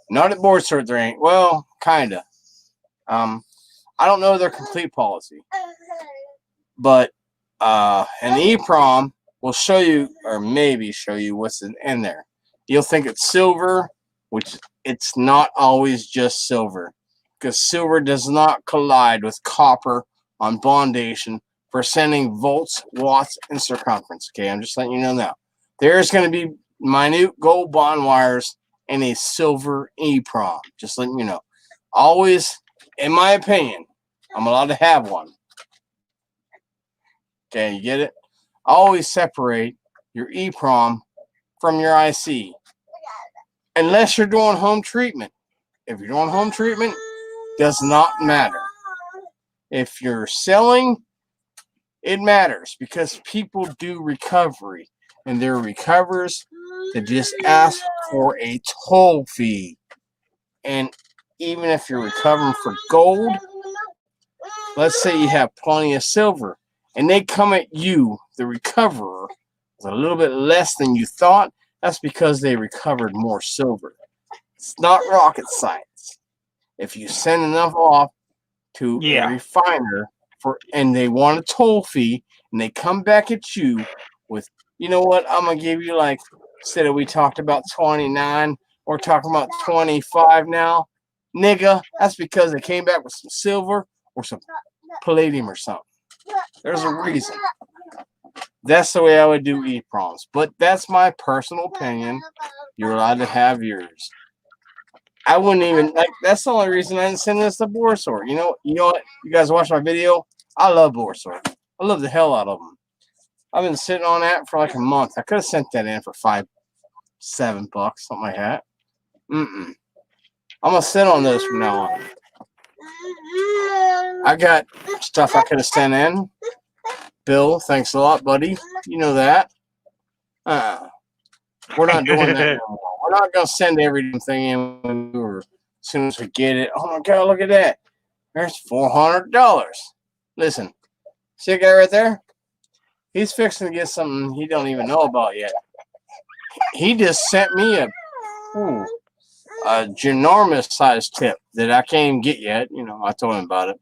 Not at board sort there ain't. Well, kinda. I don't know their complete policy, but an EEPROM will show you, or maybe show you what's in there. You'll think it's silver, which it's not always just silver, because silver does not collide with copper on bondation for sending volts, watts, and circumference. Okay, I'm just letting you know now. There's going to be minute gold bond wires and a silver EEPROM. Just letting you know. Always, in my opinion, I'm allowed to have one. Okay, you get it? Always separate your EEPROM from your IC. Unless you're doing home treatment. If you're doing home treatment, does not matter. If you're selling, it matters because people do recovery. And there are recovers that just ask for a toll fee. And even if you're recovering for gold, let's say you have plenty of silver, and they come at you, the recoverer, with a little bit less than you thought, that's because they recovered more silver. It's not rocket science. If you send enough off to a refiner and they want a toll fee, and they come back at you with, you know what, I'm going to give you, like, instead of we talked about 29, we're talking about 25 now. Nigga, that's because they came back with some silver or some palladium or something. There's a reason. That's the way I would do EEPROMs. But that's my personal opinion. You're allowed to have yours. I wouldn't even, like, that's the only reason I didn't send this to Borsort. You know what? You guys watch my video? I love Borsort. I love the hell out of them. I've been sitting on that for like a month. I could have sent that in for $5, $7, something like that. I'm going to sit on those from now on. I got stuff I could have sent in. Bill, thanks a lot, buddy. You know that. We're not doing that anymore. We're not going to send everything in or As soon as we get it, oh my God, look at that. There's $400. Listen, see a guy right there? He's fixing to get something he don't even know about yet. He just sent me a ginormous size tip that I can't even get yet. You know, I told him about it.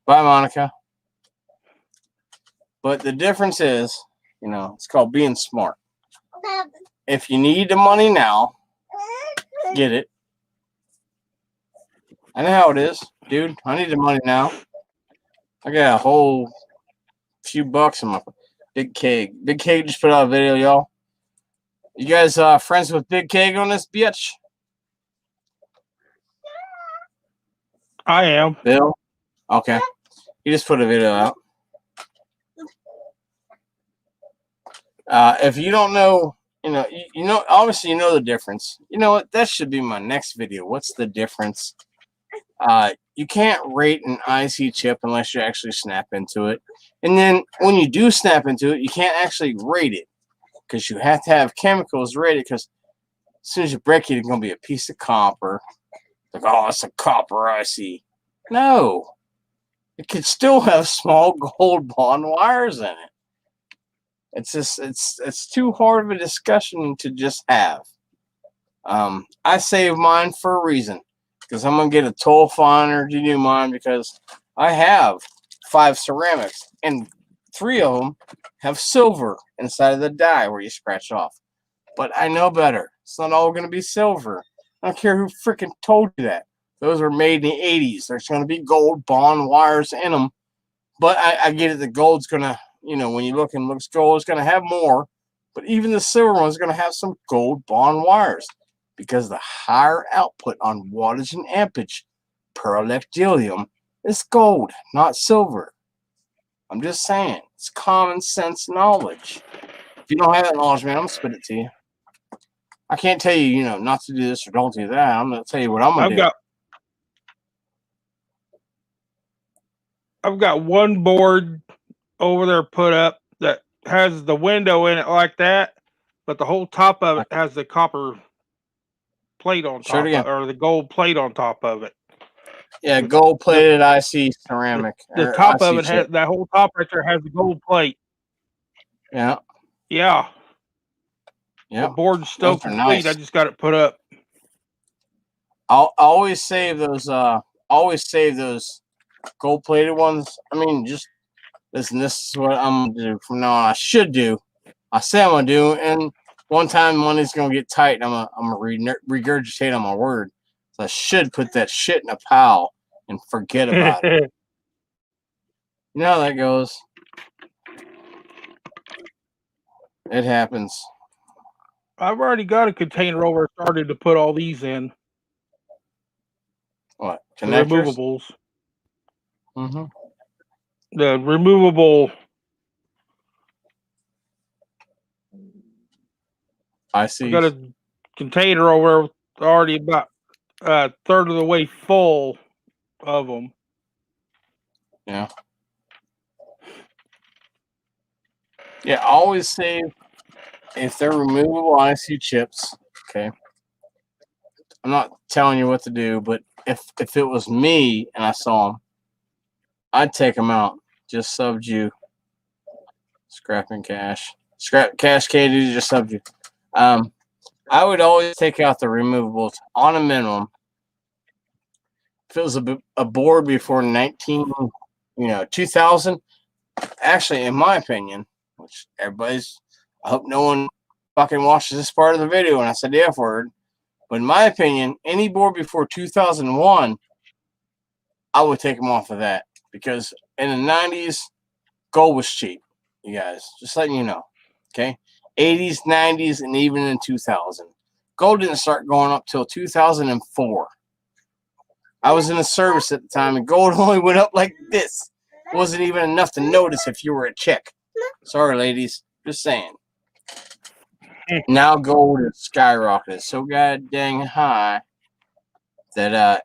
Bye, Monica. But the difference is, you know, it's called being smart. If you need the money now, get it. I know how it is, dude. I need the money now. I got a whole few bucks in my Big Keg. Big Keg just put out a video, y'all. You guys friends with Big Keg on this bitch? I am. Bill? Okay. He just put a video out. If you don't know, you know, obviously you know the difference. You know what? That should be my next video. What's the difference? You can't rate an IC chip unless you actually snap into it. And then when you do snap into it, you can't actually rate it because you have to have chemicals rated, because as soon as you break it, it's going to be a piece of copper. Like, oh, it's a copper IC. No. It could still have small gold bond wires in it. It's just, it's too hard of a discussion to just have. I save mine for a reason, because I'm going to get a toll finder to do mine, because I have 5 ceramics and 3 of them have silver inside of the die where you scratch off. But I know better. It's not all going to be silver. I don't care who freaking told you that. Those were made in the 80s. There's going to be gold bond wires in them. But I get it. The gold's going to, you know, when you look and looks gold, it's going to have more. But even the silver one's going to have some gold bond wires, because the higher output on wattage and ampage per electrillium is gold, not silver. I'm just saying. It's common sense knowledge. If you don't have that knowledge, man, I'm going to spit it to you. I can't tell you, you know, not to do this or don't do that. I'm going to tell you what I'm going to do. I've got one board over there put up that has the window in it like that, but the whole top of it has the copper plate on top, or the gold plate on top of it. Yeah, gold plated IC ceramic. The top of it has, that whole top right there has the gold plate. Yeah. Yeah. Yeah. The board's still complete. Nice. I just got it put up. I'll always save those. Gold plated ones. I mean, just listen. This is what I'm gonna do from now on. I should do. I say I'm gonna do, and one time money's gonna get tight. I'm gonna regurgitate on my word. So I should put that shit in a pile and forget about it. You know how that goes. It happens. I've already got a container over started to put all these in. What? Connectors? The removables. Mm-hmm. The removable. I see. I got a container over already about a third of the way full of them. Yeah. Yeah, always save if they're removable IC chips. Okay. I'm not telling you what to do, but if it was me and I saw them, I'd take them out. Just subbed you. Scrapping cash. Scrap cash KD just subbed you. I would always take out the removables on a minimum. If it was a board before 2000, actually, in my opinion, which everybody's, I hope no one fucking watches this part of the video when I said the F word, but in my opinion, any board before 2001, I would take them off of that, because in the 90s, gold was cheap, you guys. Just letting you know, okay? 80s, 90s, and even in 2000. Gold didn't start going up till 2004. I was in the service at the time, and gold only went up like this. It wasn't even enough to notice if you were a chick. Sorry, ladies. Just saying. Now gold is skyrocketed so god dang high that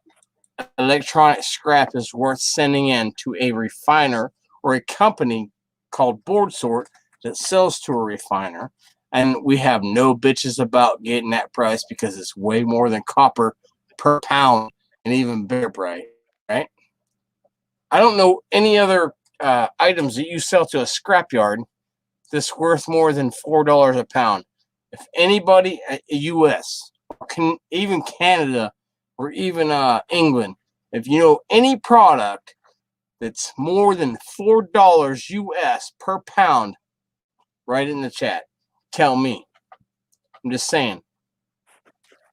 electronic scrap is worth sending in to a refiner or a company called Board Sort that sells to a refiner. And we have no bitches about getting that price, because it's way more than copper per pound, and even bear bright, right? I don't know any other items that you sell to a scrapyard that's worth more than $4 a pound. If anybody at U.S., even Canada, or even England, if you know any product that's more than $4 US per pound, write it in the chat. Tell me. I'm just saying.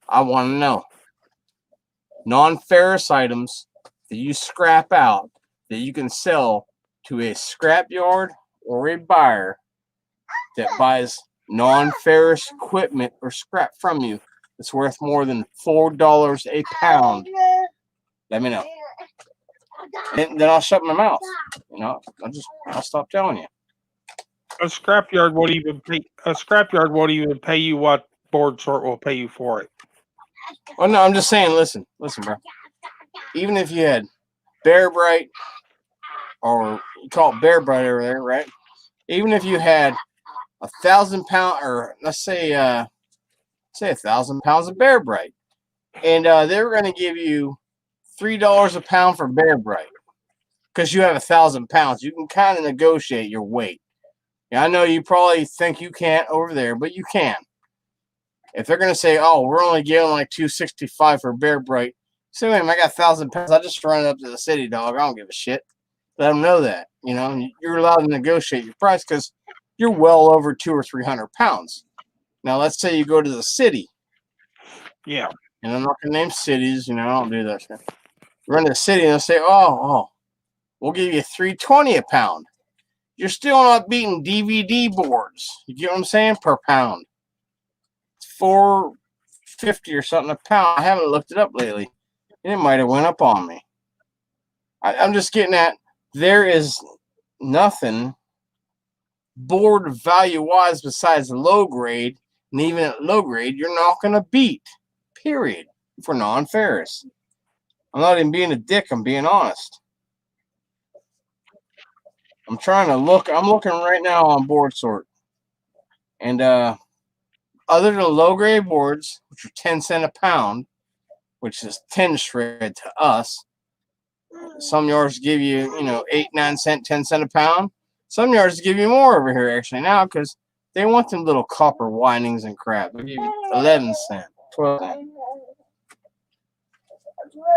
I want to know. Non-ferrous items that you scrap out that you can sell to a scrapyard or a buyer that buys non-ferrous equipment or scrap from you that's worth more than $4 a pound. Let me know. And then I'll shut my mouth. You know, I'll stop telling you. A scrapyard won't even pay you what board sort will pay you for it. Oh no, I'm just saying. Listen, bro. Even if you had Bear Bright, or you call it Bear Bright over there, right? Even if you had 1,000 pound, or let's say 1,000 pounds of Bear Bright, and they were going to give you $3 a pound for Bear Bright because you have 1,000 pounds. You can kind of negotiate your weight. Yeah, I know you probably think you can't over there, but you can. If they're going to say, "Oh, we're only giving like $265 for Bear Bright," say, "Wait, I got 1,000 pounds. I just run it up to the city, dog. I don't give a shit." Let them know that. You know, you're allowed to negotiate your price because you're well over 200 or 300 pounds. Now, let's say you go to the city. Yeah. And I'm not going to name cities. You know, I don't do that shit. You run to the city and they'll say, "Oh, we'll give you $320 a pound." You're still not beating DVD boards. You get what I'm saying? Per pound. It's $4.50 or something a pound. I haven't looked it up lately. It might have went up on me. I'm just getting at, there is nothing board value-wise besides the low grade. And even at low grade, you're not going to beat. Period. For non-ferrous. I'm not even being a dick. I'm being honest. I'm trying to look. I'm looking right now on board sort. And other than low grade boards, which are 10 cents a pound, which is 10 shred to us, some yards give you, 8, 9 cents, 10 cents a pound. Some yards give you more over here actually now because they want them little copper windings and crap. They give you 11 cents, 12 cents.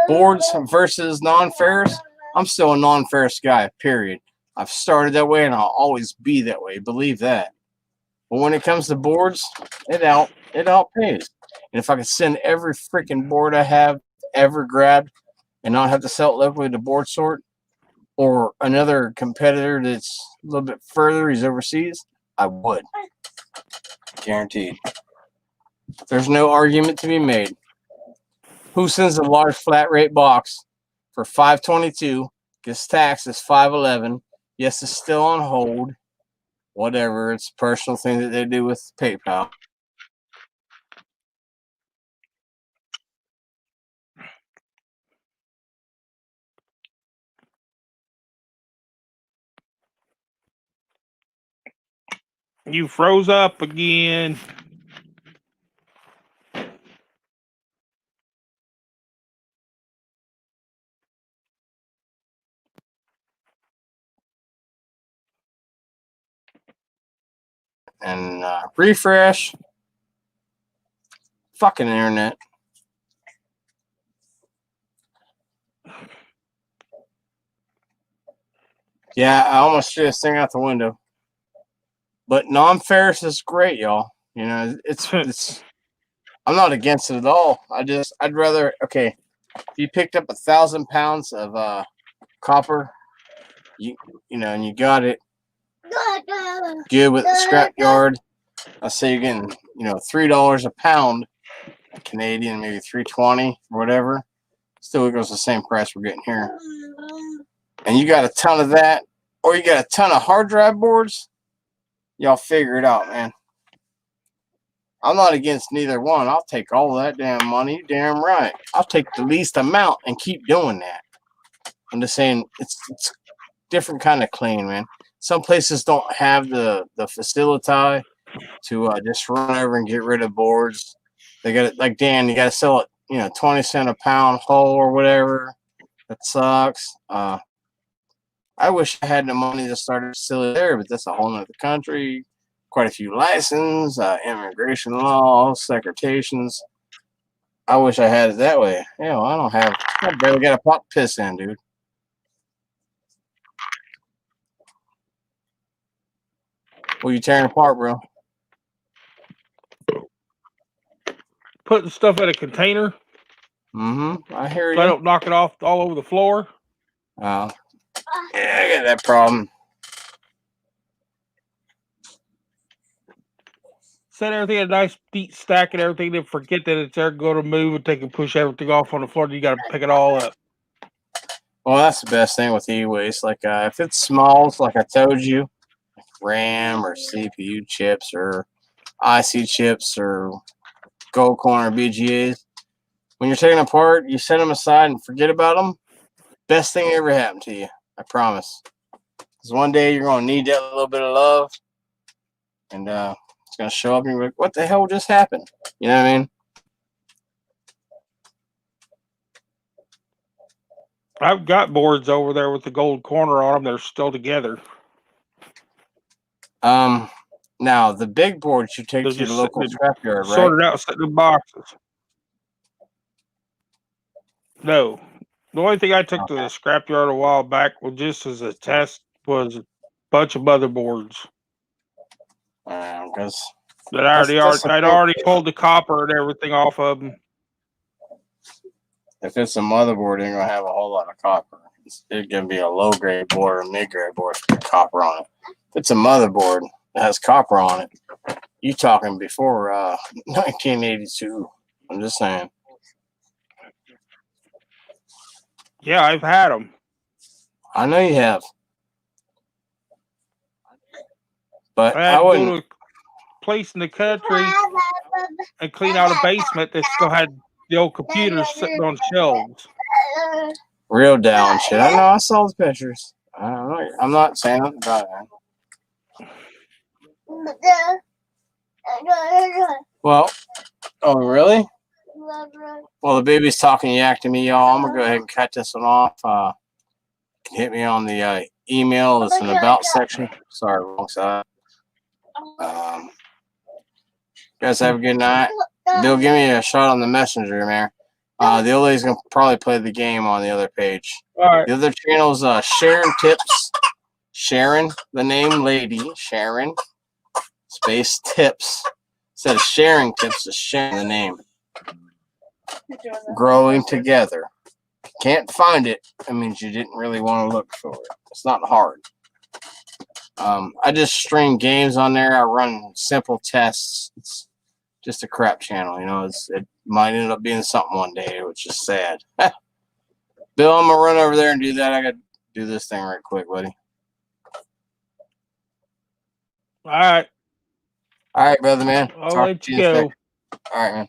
Boards versus non-ferrous. I'm still a non-ferrous guy, period. I've started that way and I'll always be that way. Believe that. But when it comes to boards, it outpays. And if I could send every freaking board I have ever grabbed and not have to sell it locally to board sort or another competitor that's a little bit further, he's overseas, I would. Guaranteed. There's no argument to be made. Who sends a large flat rate box for $522, gets taxed as $511? Yes, it's still on hold. Whatever. It's a personal thing that they do with PayPal. You froze up again. And refresh. Fucking internet. Yeah, I almost threw this thing out the window. But non-ferrous is great, y'all. You know, it's. I'm not against it at all. I'd rather. Okay, if you picked up 1,000 pounds of copper, you know, and you got it good with the scrap yard. I say you're getting, $3 a pound Canadian, maybe $3.20 or whatever. Still equals the same price we're getting here. And you got a ton of that, or you got a ton of hard drive boards. Y'all figure it out, man. I'm not against neither one. I'll take all that damn money. You're damn right. I'll take the least amount and keep doing that. I'm just saying it's different kind of clean, man. Some places don't have the facility to just run over and get rid of boards. They got it, like Dan, you got to sell it 20 cent a pound hole or whatever. That sucks. I wish I had the money to start a facility there, but that's a whole nother country. Quite a few licenses, immigration laws, secretations. I wish I had it that way. I don't have. I barely got a pot to piss in, dude. What are you tearing apart, bro? Putting stuff in a container. I hear So I you. don't knock it off all over the floor. Yeah, I got that problem. Set everything in a nice neat stack and everything, then forget that it's there, go to move and take and push everything off on the floor. You got to pick it all up. Well, that's the best thing with e-waste. Like, if it's smalls, like I told you, like RAM or CPU chips or IC chips or gold coin or BGAs, when you're taking them apart, you set them aside and forget about them. Best thing ever happened to you. I promise. Because one day you're going to need that little bit of love. And it's going to show up and you're like, what the hell just happened? You know what I mean? I've got boards over there with the gold corner on them. They're still together. Now, the big boards you take They're to your just local scrapyard, right? sorted out, sitting in boxes. No. The only thing I took to the scrapyard a while back was just as a test was a bunch of motherboards. Because that I'd already pulled the copper and everything off of them. If it's a motherboard, it ain't gonna have a whole lot of copper. It's gonna be a low grade board or a mid grade board with copper on it. If it's a motherboard that has copper on it, you talking before 1982? I'm just saying. Yeah, I've had them. I know you have, but I had I wouldn't. to go to a place in the country and clean out a basement that still had the old computers sitting on shelves. Real down shit. I know. I saw the pictures. I don't know. I'm not saying nothing about it. Well, oh really? Well, the baby's talking yak to me, y'all. I'm gonna go ahead and cut this one off. Hit me on the email. It's in the about section. Sorry, wrong side. You guys have a good night. Bill, give me a shot on the messenger, man. The old lady's gonna probably play the game on the other page. All right. The other channel's Sharon Tips. Sharon, the name lady. Sharon. Space Tips. Instead of sharing tips, it's sharing the name. Growing together. Can't find it. That means you didn't really want to look for it. It's not hard. I just stream games on there. I run simple tests. It's just a crap channel, it might end up being something one day, which is sad. Bill, I'm gonna run over there and do that. I gotta do this thing right quick, buddy. All right. All right, brother, man. I'll let you go. All right, man.